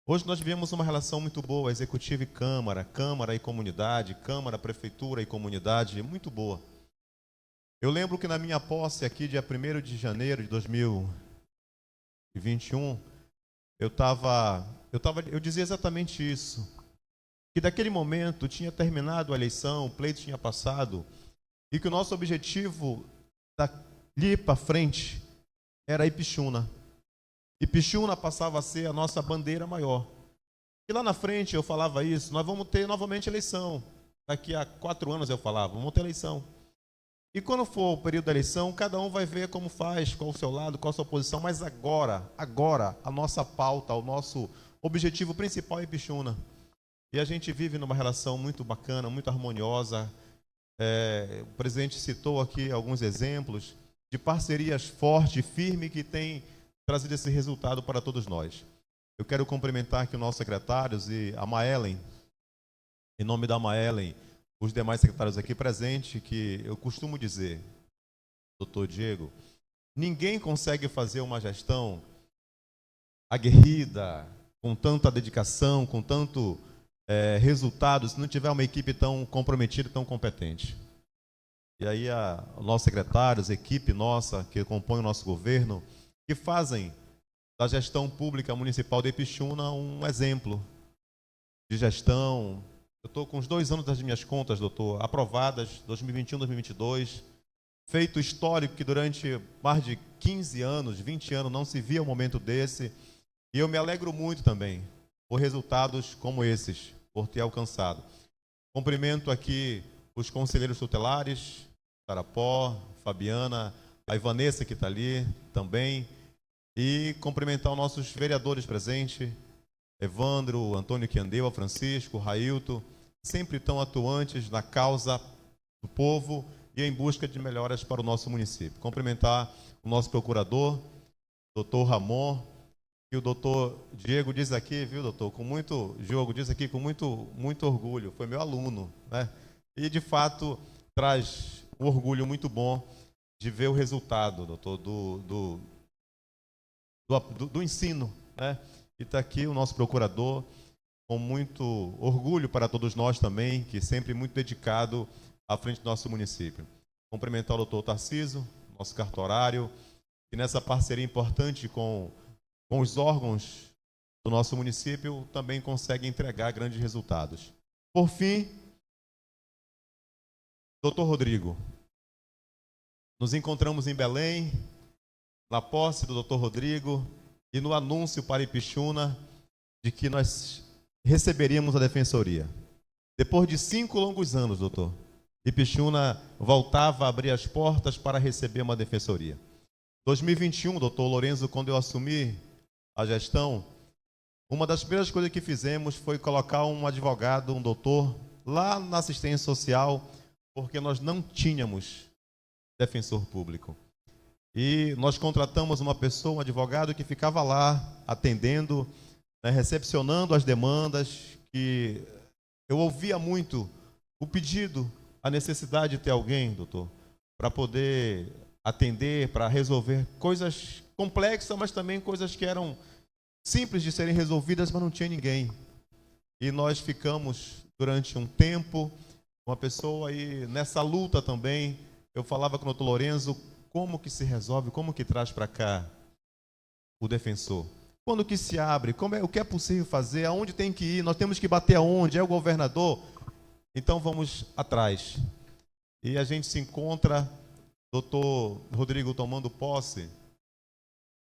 hoje nós vivemos uma relação muito boa, executivo e Câmara, Câmara e comunidade, Câmara, Prefeitura e comunidade, muito boa. Eu lembro que na minha posse aqui, dia 1º de janeiro de 2021, eu dizia exatamente isso, que daquele momento tinha terminado a eleição, o pleito tinha passado, e que o nosso objetivo dali para frente era Ipixuna. Ipixuna passava a ser a nossa bandeira maior. E lá na frente eu falava isso, nós vamos ter novamente eleição. Daqui a 4 anos eu falava, vamos ter eleição. E quando for o período da eleição, cada um vai ver como faz, qual o seu lado, qual a sua posição, mas agora, a nossa pauta, o nosso objetivo principal é Ipixuna. E a gente vive numa relação muito bacana, muito harmoniosa. O presidente citou aqui alguns exemplos de parcerias fortes e firmes que têm trazido esse resultado para todos nós. Eu quero cumprimentar aqui os nossos secretários e a Maelen, em nome da Maelen, os demais secretários aqui presentes, que eu costumo dizer, doutor Diego, ninguém consegue fazer uma gestão aguerrida, com tanta dedicação, com tanto resultado, se não tiver uma equipe tão comprometida, tão competente. E aí, os nossos secretários, a equipe nossa, que compõe o nosso governo, que fazem da gestão pública municipal de Ipixuna um exemplo de gestão. Eu estou com os 2 anos das minhas contas, doutor, aprovadas, 2021, 2022, feito histórico que durante mais de 15 anos, 20 anos, não se via um momento desse, e eu me alegro muito também por resultados como esses, por ter alcançado. Cumprimento aqui os conselheiros tutelares, Tarapó, Fabiana, a Ivanessa que está ali também, e cumprimentar os nossos vereadores presentes, Evandro, Antônio Quiandeu, Francisco, Railton, sempre tão atuantes na causa do povo e em busca de melhoras para o nosso município. Cumprimentar o nosso procurador, doutor Ramon, e o doutor Diego diz aqui, viu, doutor, com muito orgulho, foi meu aluno, né? E, de fato, traz um orgulho muito bom de ver o resultado, doutor, do ensino, né? E está aqui o nosso procurador, com muito orgulho para todos nós também, que sempre muito dedicado à frente do nosso município. Cumprimentar o doutor Tarciso, nosso cartorário, que nessa parceria importante com os órgãos do nosso município também consegue entregar grandes resultados. Por fim, doutor Rodrigo, nos encontramos em Belém, na posse do doutor Rodrigo, e no anúncio para Ipixuna de que nós receberíamos a defensoria. Depois de 5 longos anos, doutor, Ipixuna voltava a abrir as portas para receber uma defensoria. 2021, doutor Lourenço, quando eu assumi a gestão, uma das primeiras coisas que fizemos foi colocar um advogado, um doutor, lá na assistência social, porque nós não tínhamos defensor público. E nós contratamos uma pessoa, um advogado, que ficava lá atendendo, né, recepcionando as demandas, que eu ouvia muito o pedido, a necessidade de ter alguém, doutor, para poder atender, para resolver coisas complexas, mas também coisas que eram simples de serem resolvidas, mas não tinha ninguém. E nós ficamos durante um tempo, uma pessoa aí nessa luta também. Eu falava com o doutor Lorenzo, como que se resolve, como que traz para cá o defensor? Quando que se abre? O que é possível fazer? Aonde tem que ir? Nós temos que bater aonde? É o governador? Então vamos atrás. E a gente se encontra, doutor Rodrigo tomando posse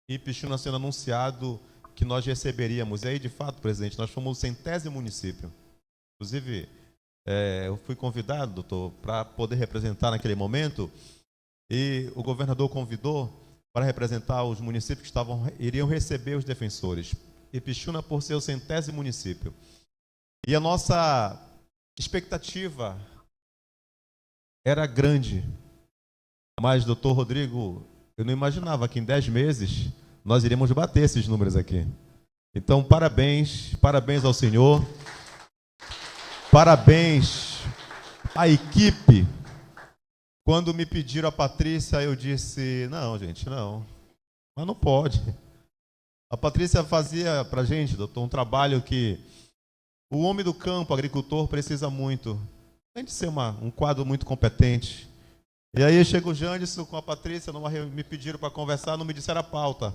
e Pixuna sendo anunciado que nós receberíamos. E aí, de fato, presidente, nós fomos o 100º município. Inclusive, eu fui convidado, doutor, para poder representar naquele momento, e o governador convidou para representar os municípios que iriam receber os defensores. E Pixuna por ser o 100º município. E a nossa expectativa era grande. Mas, doutor Rodrigo, eu não imaginava que em 10 meses nós iríamos bater esses números aqui. Então, parabéns ao senhor. Parabéns à equipe. Quando me pediram a Patrícia, eu disse, não, gente, não. Mas não pode. A Patrícia fazia para a gente, doutor, um trabalho que o homem do campo, agricultor, precisa muito. Tem de ser um quadro muito competente. E aí chega o Jânison com a Patrícia, me pediram para conversar, não me disseram a pauta.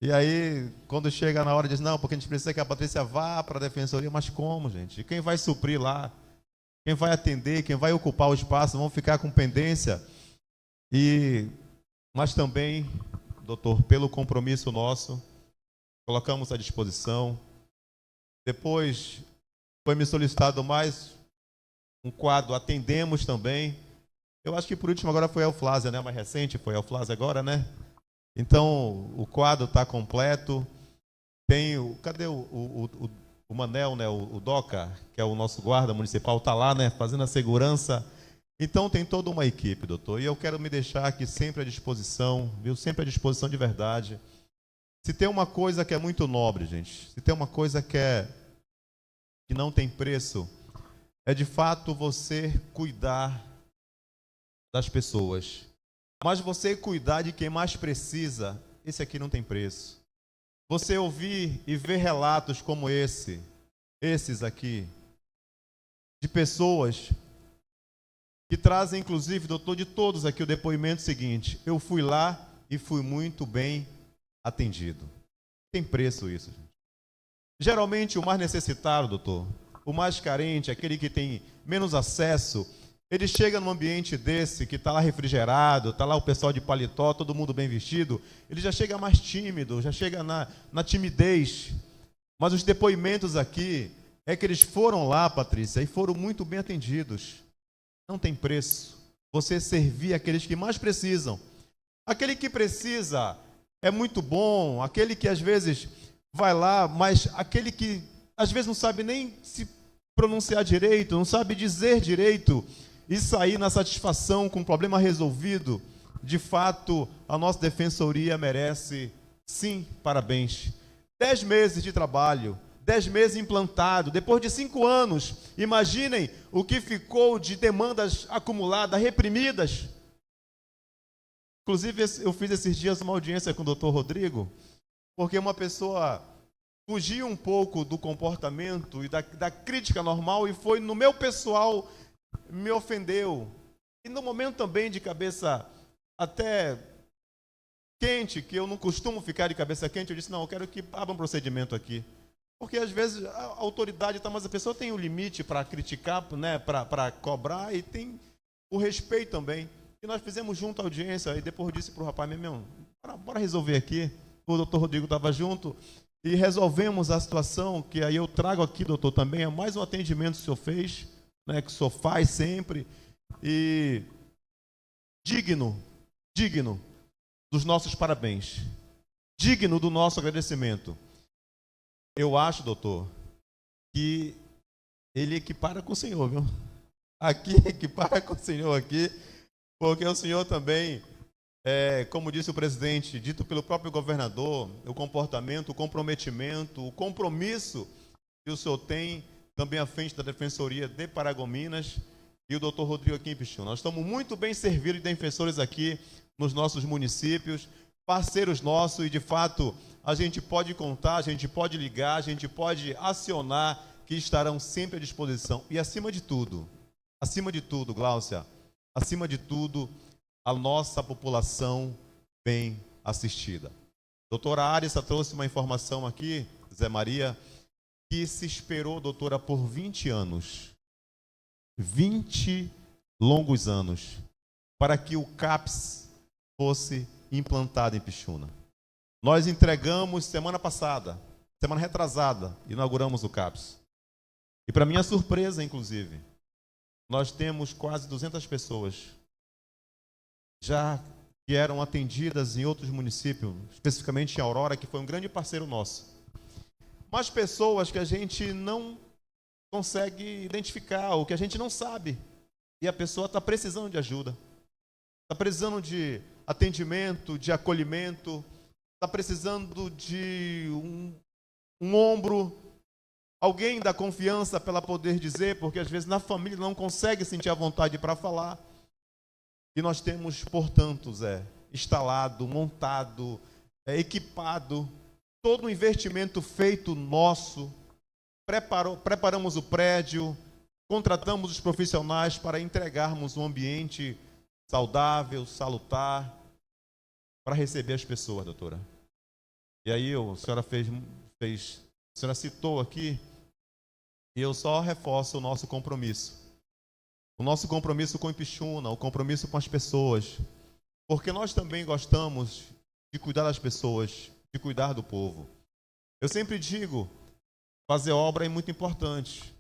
E aí, quando chega na hora, diz, não, porque a gente precisa que a Patrícia vá para a defensoria. Mas como, gente? Quem vai suprir lá? Quem vai atender? Quem vai ocupar o espaço? Vão ficar com pendência? Mas também, doutor, pelo compromisso nosso, colocamos à disposição. Depois, foi me solicitado mais um quadro, atendemos também. Eu acho que por último agora foi a Euflásia, né? Mais recente foi a Euflásia agora, né? Então, o quadro está completo. Tem cadê o Manel, né? O Doca, que é o nosso guarda municipal, está lá, né? Fazendo a segurança. Então, tem toda uma equipe, doutor. E eu quero me deixar aqui sempre à disposição, viu? Sempre à disposição de verdade. Se tem uma coisa que é muito nobre, gente, se tem uma coisa que não tem preço, é de fato você cuidar das pessoas. Mas você cuidar de quem mais precisa, esse aqui não tem preço. Você ouvir e ver relatos como esses aqui, de pessoas que trazem, inclusive, doutor, de todos aqui o depoimento seguinte: eu fui lá e fui muito bem atendido. Tem preço isso, gente. Geralmente o mais necessitado, doutor, o mais carente, aquele que tem menos acesso, ele chega num ambiente desse, que está lá refrigerado, está lá o pessoal de paletó, todo mundo bem vestido, ele já chega mais tímido, já chega na timidez. Mas os depoimentos aqui é que eles foram lá, Patrícia, e foram muito bem atendidos. Não tem preço você servir aqueles que mais precisam. Aquele que precisa é muito bom, aquele que às vezes vai lá, mas aquele que às vezes não sabe nem se pronunciar direito, não sabe dizer direito, e sair na satisfação com o problema resolvido, de fato, a nossa defensoria merece, sim, parabéns. 10 meses de trabalho, 10 meses implantado, depois de 5 anos, imaginem o que ficou de demandas acumuladas, reprimidas. Inclusive, eu fiz esses dias uma audiência com o doutor Rodrigo, porque uma pessoa fugiu um pouco do comportamento e da crítica normal e foi no meu pessoal, me ofendeu. E no momento também de cabeça até quente, que eu não costumo ficar de cabeça quente, eu disse, não, eu quero que abra um procedimento aqui. Porque às vezes a autoridade está, mas a pessoa tem um limite para criticar, né, para cobrar, e tem o respeito também. E nós fizemos junto a audiência, e depois disse para o rapaz, meu, bora resolver aqui. O doutor Rodrigo estava junto, e resolvemos a situação, que aí eu trago aqui, doutor, também, é mais um atendimento que o senhor fez, né, que o senhor faz sempre, e digno dos nossos parabéns, digno do nosso agradecimento. Eu acho, doutor, que ele equipara com o senhor, viu? Aqui, equipara com o senhor aqui, porque o senhor também, como disse o presidente, dito pelo próprio governador, o comportamento, o comprometimento, o compromisso que o senhor tem também à frente da Defensoria de Paragominas e o doutor Rodrigo aqui em Pixuna. Nós estamos muito bem servidos de defensores aqui nos nossos municípios, parceiros nossos, e de fato a gente pode contar, a gente pode ligar, a gente pode acionar, que estarão sempre à disposição. E acima de tudo, Gláucia, acima de tudo, a nossa população bem assistida. Doutora Arissa trouxe uma informação aqui, Zé Maria, que se esperou, doutora, por 20 anos, 20 longos anos, para que o CAPS fosse implantado em Pixuna. Nós entregamos semana retrasada, inauguramos o CAPS. E para minha surpresa, inclusive, nós temos quase 200 pessoas já que eram atendidas em outros municípios, especificamente em Aurora, que foi um grande parceiro nosso. Mas pessoas que a gente não consegue identificar, ou que a gente não sabe, e a pessoa está precisando de ajuda, está precisando de atendimento, de acolhimento, está precisando de um ombro, alguém da confiança para ela poder dizer, porque às vezes na família não consegue sentir a vontade para falar. E nós temos, portanto, Zé, instalado, montado, equipado, todo o investimento feito nosso, preparamos o prédio, contratamos os profissionais para entregarmos um ambiente saudável, salutar, para receber as pessoas, doutora. E aí a senhora citou aqui, e eu só reforço o nosso compromisso. O nosso compromisso com o Ipixuna, o compromisso com as pessoas. Porque nós também gostamos de cuidar das pessoas, de cuidar do povo. Eu sempre digo, fazer obra é muito importante.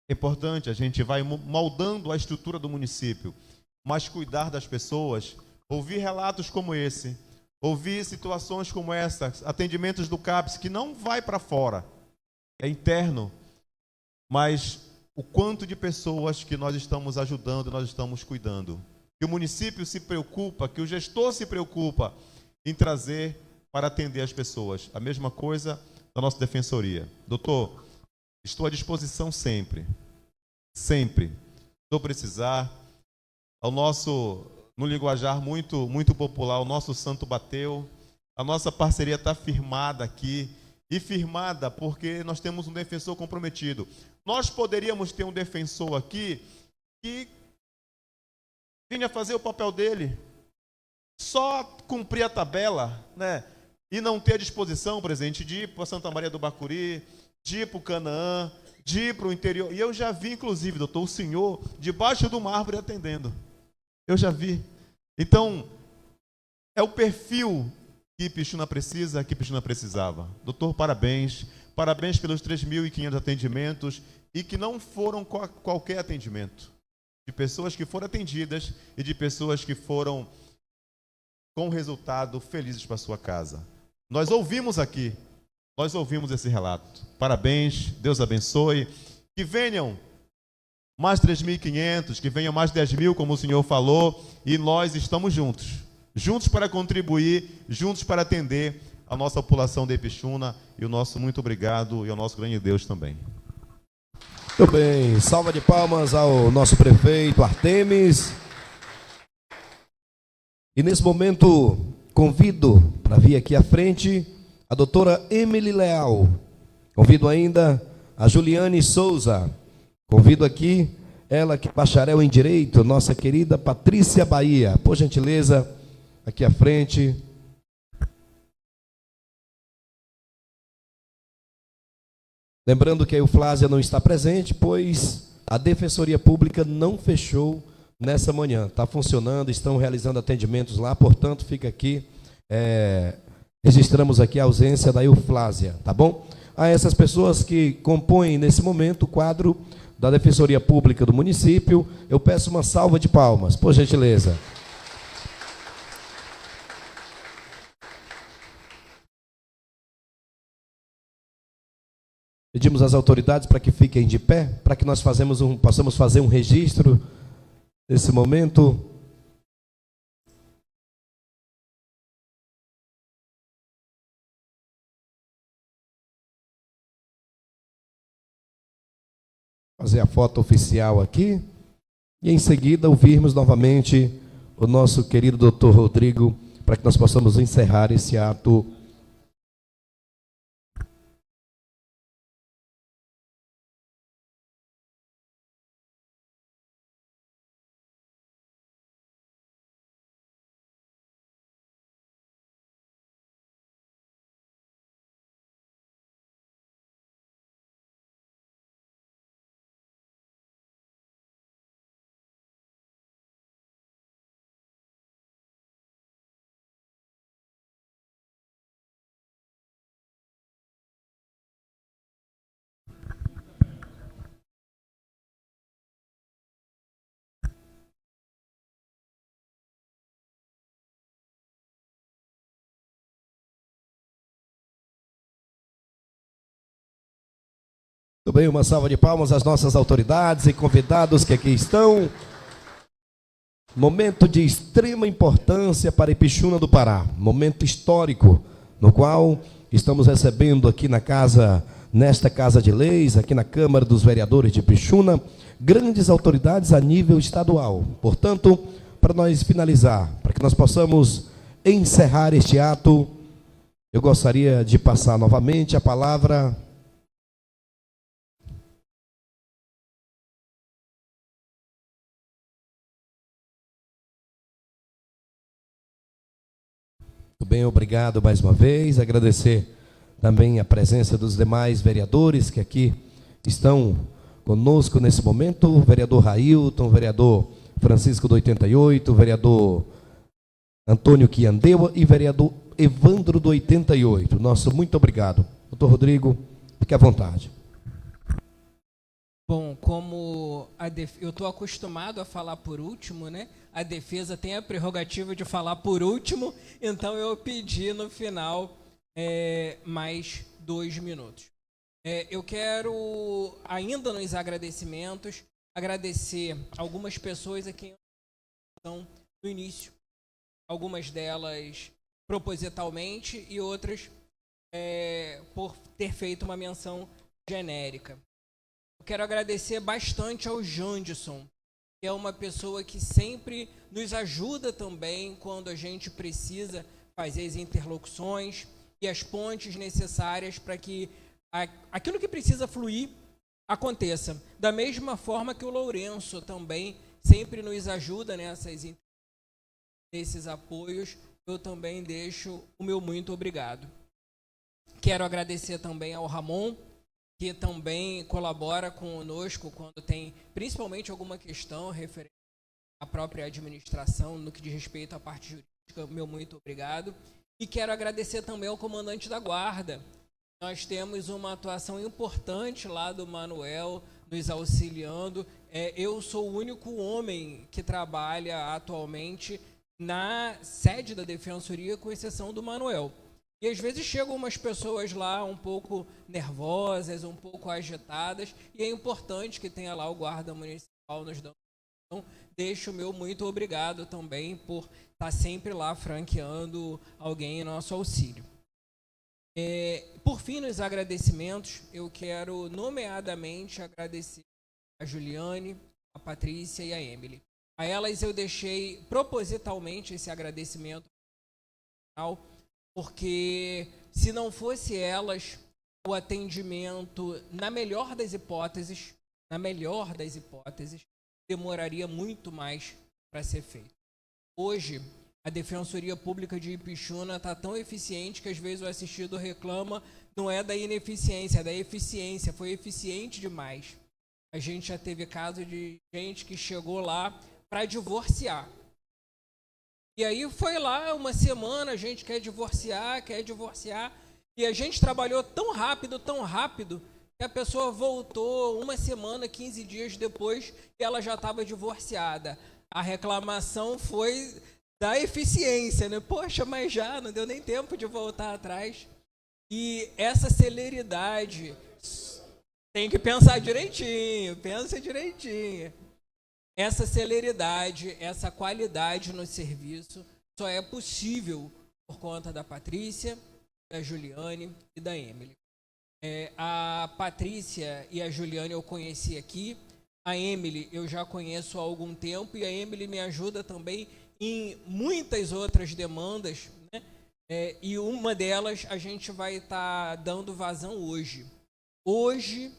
É importante, a gente vai moldando a estrutura do município. Mas cuidar das pessoas, ouvir relatos como esse, ouvir situações como essa, atendimentos do CAPS, que não vai para fora, é interno, mas o quanto de pessoas que nós estamos ajudando, nós estamos cuidando. Que o município se preocupa, que o gestor se preocupa em trazer para atender as pessoas. A mesma coisa da nossa defensoria. Doutor, estou à disposição sempre. Sempre. Se precisar, ao nosso, no linguajar muito popular, o nosso santo bateu. A nossa parceria está firmada aqui. E firmada porque nós temos um defensor comprometido. Nós poderíamos ter um defensor aqui que vinha fazer o papel dele, só cumprir a tabela, né? E não ter a disposição, presidente, de ir para Santa Maria do Bacuri, de ir para o Canaã, de ir para o interior. E eu já vi, inclusive, doutor, o senhor debaixo de uma árvore atendendo. Eu já vi. Então, é o perfil que Pixuna precisa, que Pixuna precisava. Doutor, parabéns. Parabéns pelos 3.500 atendimentos e que não foram qualquer atendimento. De pessoas que foram atendidas e de pessoas que foram com resultado felizes para sua casa. Nós ouvimos aqui, nós ouvimos esse relato. Parabéns, Deus abençoe. Que venham mais 3.500, que venham mais 10.000, como o senhor falou, e nós estamos juntos. Juntos para contribuir, juntos para atender a nossa população de Ipixuna, e o nosso muito obrigado, e ao nosso grande Deus também. Muito bem, salva de palmas ao nosso prefeito Artemis. E nesse momento, convido para vir aqui à frente a doutora Emily Leal. Convido ainda a Juliane Souza. Convido aqui ela que é bacharel em Direito, nossa querida Patrícia Bahia. Por gentileza, aqui à frente. Lembrando que a Euflásia não está presente, pois a Defensoria Pública não fechou nessa manhã. Está funcionando, estão realizando atendimentos lá, portanto, fica aqui, registramos aqui a ausência da Euflásia, tá bom? A essas pessoas que compõem nesse momento o quadro da Defensoria Pública do município, eu peço uma salva de palmas, por gentileza. Pedimos às autoridades para que fiquem de pé, para que nós possamos fazer um registro desse momento. Fazer a foto oficial aqui e em seguida ouvirmos novamente o nosso querido doutor Rodrigo, para que nós possamos encerrar esse ato. Muito bem, uma salva de palmas às nossas autoridades e convidados que aqui estão. Momento de extrema importância para Ipixuna do Pará. Momento histórico, no qual estamos recebendo aqui nesta Casa de Leis, aqui na Câmara dos Vereadores de Ipixuna, grandes autoridades a nível estadual. Portanto, para nós finalizar, para que nós possamos encerrar este ato, eu gostaria de passar novamente a palavra Muito bem, obrigado mais uma vez. Agradecer também a presença dos demais vereadores que aqui estão conosco nesse momento. O vereador Railton, o vereador Francisco do 88, o vereador Antônio Quiandeua e o vereador Evandro do 88. Nosso muito obrigado. Doutor Rodrigo, fique à vontade. Bom, como eu estou acostumado a falar por último, né? A defesa tem a prerrogativa de falar por último, então eu pedi no final mais 2 minutos. Eu quero, ainda nos agradecimentos, agradecer algumas pessoas aqui estão no início, algumas delas propositalmente e outras por ter feito uma menção genérica. Eu quero agradecer bastante ao Jandson, que é uma pessoa que sempre nos ajuda também quando a gente precisa fazer as interlocuções e as pontes necessárias para que aquilo que precisa fluir aconteça. Da mesma forma que o Lourenço também sempre nos ajuda nesses apoios, eu também deixo o meu muito obrigado. Quero agradecer também ao Ramon, que também colabora conosco quando tem, principalmente, alguma questão referente à própria administração, no que diz respeito à parte jurídica. Meu muito obrigado. E quero agradecer também ao comandante da Guarda. Nós temos uma atuação importante lá do Manuel, nos auxiliando. Eu sou o único homem que trabalha atualmente na sede da Defensoria, com exceção do Manuel. E às vezes chegam umas pessoas lá um pouco nervosas, um pouco agitadas, e é importante que tenha lá o guarda municipal nos dando. Então, deixo o meu muito obrigado também por estar sempre lá franqueando alguém em nosso auxílio. Por fim, nos agradecimentos, eu quero nomeadamente agradecer a Juliane, a Patrícia e a Emily. A elas eu deixei propositalmente esse agradecimento, porque se não fosse elas, o atendimento, na melhor das hipóteses, demoraria muito mais para ser feito. Hoje, a Defensoria Pública de Ipixuna está tão eficiente que às vezes o assistido reclama, não é da ineficiência, é da eficiência, foi eficiente demais. A gente já teve caso de gente que chegou lá para divorciar. E aí foi lá uma semana, a gente quer divorciar, e a gente trabalhou tão rápido, que a pessoa voltou uma semana, 15 dias depois, e ela já estava divorciada. A reclamação foi da eficiência, né? Poxa, mas já não deu nem tempo de voltar atrás. E essa celeridade Tem que pensar direitinho, pensa direitinho. Essa celeridade, essa qualidade no serviço só é possível por conta da Patrícia, da Juliane e da Emily. A Patrícia e a Juliane eu conheci aqui, a Emily eu já conheço há algum tempo e a Emily me ajuda também em muitas outras demandas, né? E uma delas a gente vai estar dando vazão hoje. Hoje,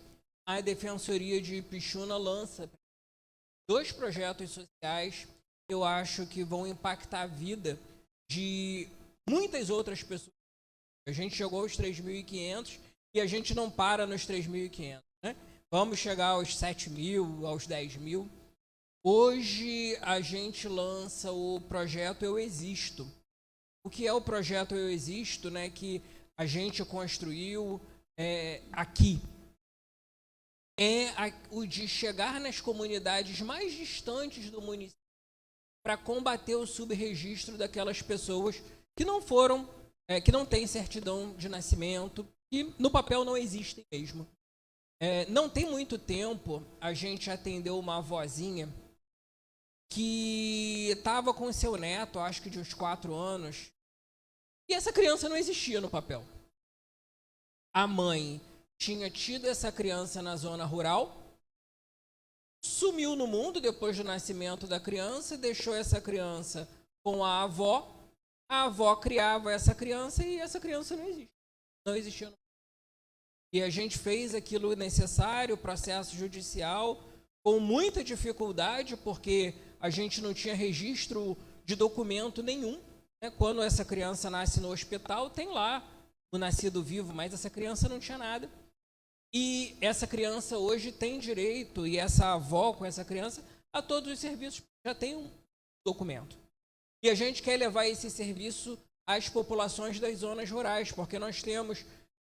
a Defensoria de Ipixuna lança 2 projetos sociais que eu acho que vão impactar a vida de muitas outras pessoas. A gente chegou aos 3.500 e a gente não para nos 3.500, né? Vamos chegar aos 7.000, aos 10.000. Hoje a gente lança o projeto Eu Existo. O que é o projeto Eu Existo, né, que a gente construiu aqui? O de chegar nas comunidades mais distantes do município para combater o subregistro daquelas pessoas que não foram, que não têm certidão de nascimento, que no papel não existem mesmo. Não tem muito tempo, a gente atendeu uma avózinha que estava com seu neto, acho que de uns 4 anos, e essa criança não existia no papel. A mãe tinha tido essa criança na zona rural, sumiu no mundo depois do nascimento da criança, deixou essa criança com a avó criava essa criança e essa criança não existia no mundo. E a gente fez aquilo necessário, processo judicial, com muita dificuldade, porque a gente não tinha registro de documento nenhum, né? Quando essa criança nasce no hospital, tem lá o nascido vivo, mas essa criança não tinha nada. E essa criança hoje tem direito, e essa avó com essa criança, a todos os serviços, já tem um documento. E a gente quer levar esse serviço às populações das zonas rurais, porque nós temos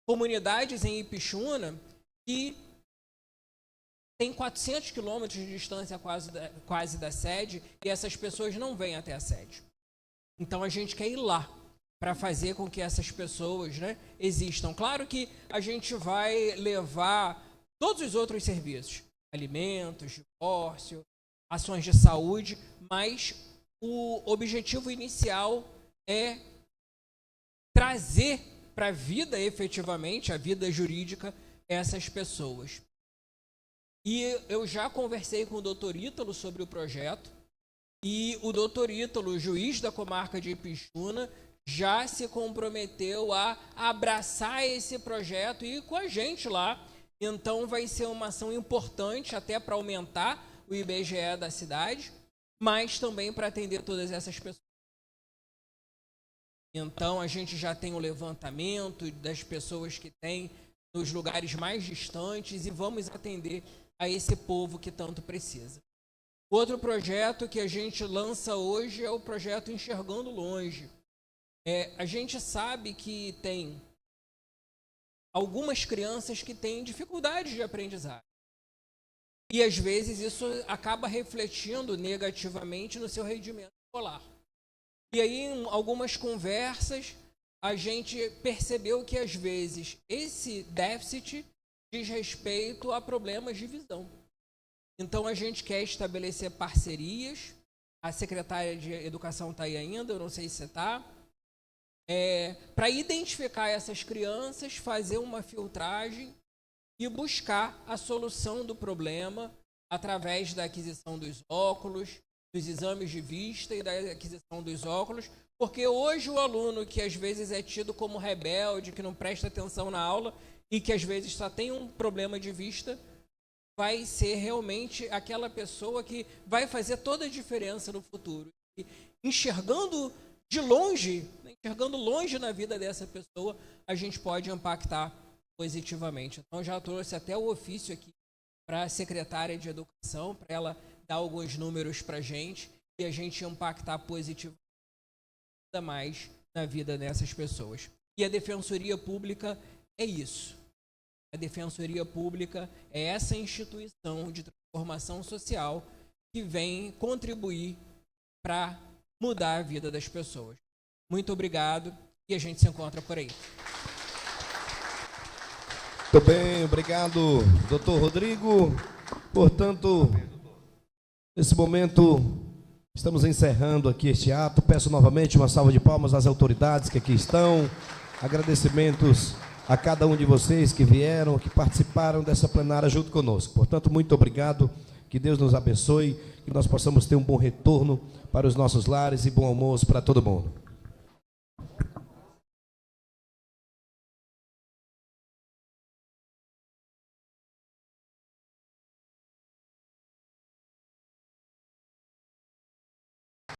comunidades em Ipixuna que tem 400 quilômetros de distância quase da sede, e essas pessoas não vêm até a sede. Então a gente quer ir lá para fazer com que essas pessoas, né, existam. Claro que a gente vai levar todos os outros serviços, alimentos, divórcio, ações de saúde, mas o objetivo inicial é trazer para a vida efetivamente, a vida jurídica, essas pessoas. E eu já conversei com o doutor Ítalo sobre o projeto, e o doutor Ítalo, juiz da comarca de Ipixuna, já se comprometeu a abraçar esse projeto e ir com a gente lá. Então vai ser uma ação importante até para aumentar o IBGE da cidade, mas também para atender todas essas pessoas. Então a gente já tem o levantamento das pessoas que tem nos lugares mais distantes e vamos atender a esse povo que tanto precisa. Outro projeto que a gente lança hoje é o projeto Enxergando Longe. A gente sabe que tem algumas crianças que têm dificuldades de aprendizagem. E às vezes isso acaba refletindo negativamente no seu rendimento escolar. E aí, em algumas conversas, a gente percebeu que às vezes esse déficit diz respeito a problemas de visão. Então a gente quer estabelecer parcerias. A secretária de Educação está aí ainda, eu não sei se está. Para identificar essas crianças, fazer uma filtragem e buscar a solução do problema através da aquisição dos óculos, dos exames de vista e da aquisição dos óculos, porque hoje o aluno que às vezes é tido como rebelde, que não presta atenção na aula e que às vezes só tem um problema de vista, vai ser realmente aquela pessoa que vai fazer toda a diferença no futuro. E enxergando de longe, enxergando longe na vida dessa pessoa, a gente pode impactar positivamente. Então, já trouxe até o ofício aqui para a secretária de Educação, para ela dar alguns números para a gente e a gente impactar positivamente ainda mais na vida dessas pessoas. E a Defensoria Pública é isso. A Defensoria Pública é essa instituição de transformação social que vem contribuir para mudar a vida das pessoas. Muito obrigado e a gente se encontra por aí. Muito bem, obrigado, doutor Rodrigo. Portanto, nesse momento, estamos encerrando aqui este ato. Peço novamente uma salva de palmas às autoridades que aqui estão. Agradecimentos a cada um de vocês que vieram, que participaram dessa plenária junto conosco. Portanto, muito obrigado. Que Deus nos abençoe, que nós possamos ter um bom retorno para os nossos lares e bom almoço para todo mundo.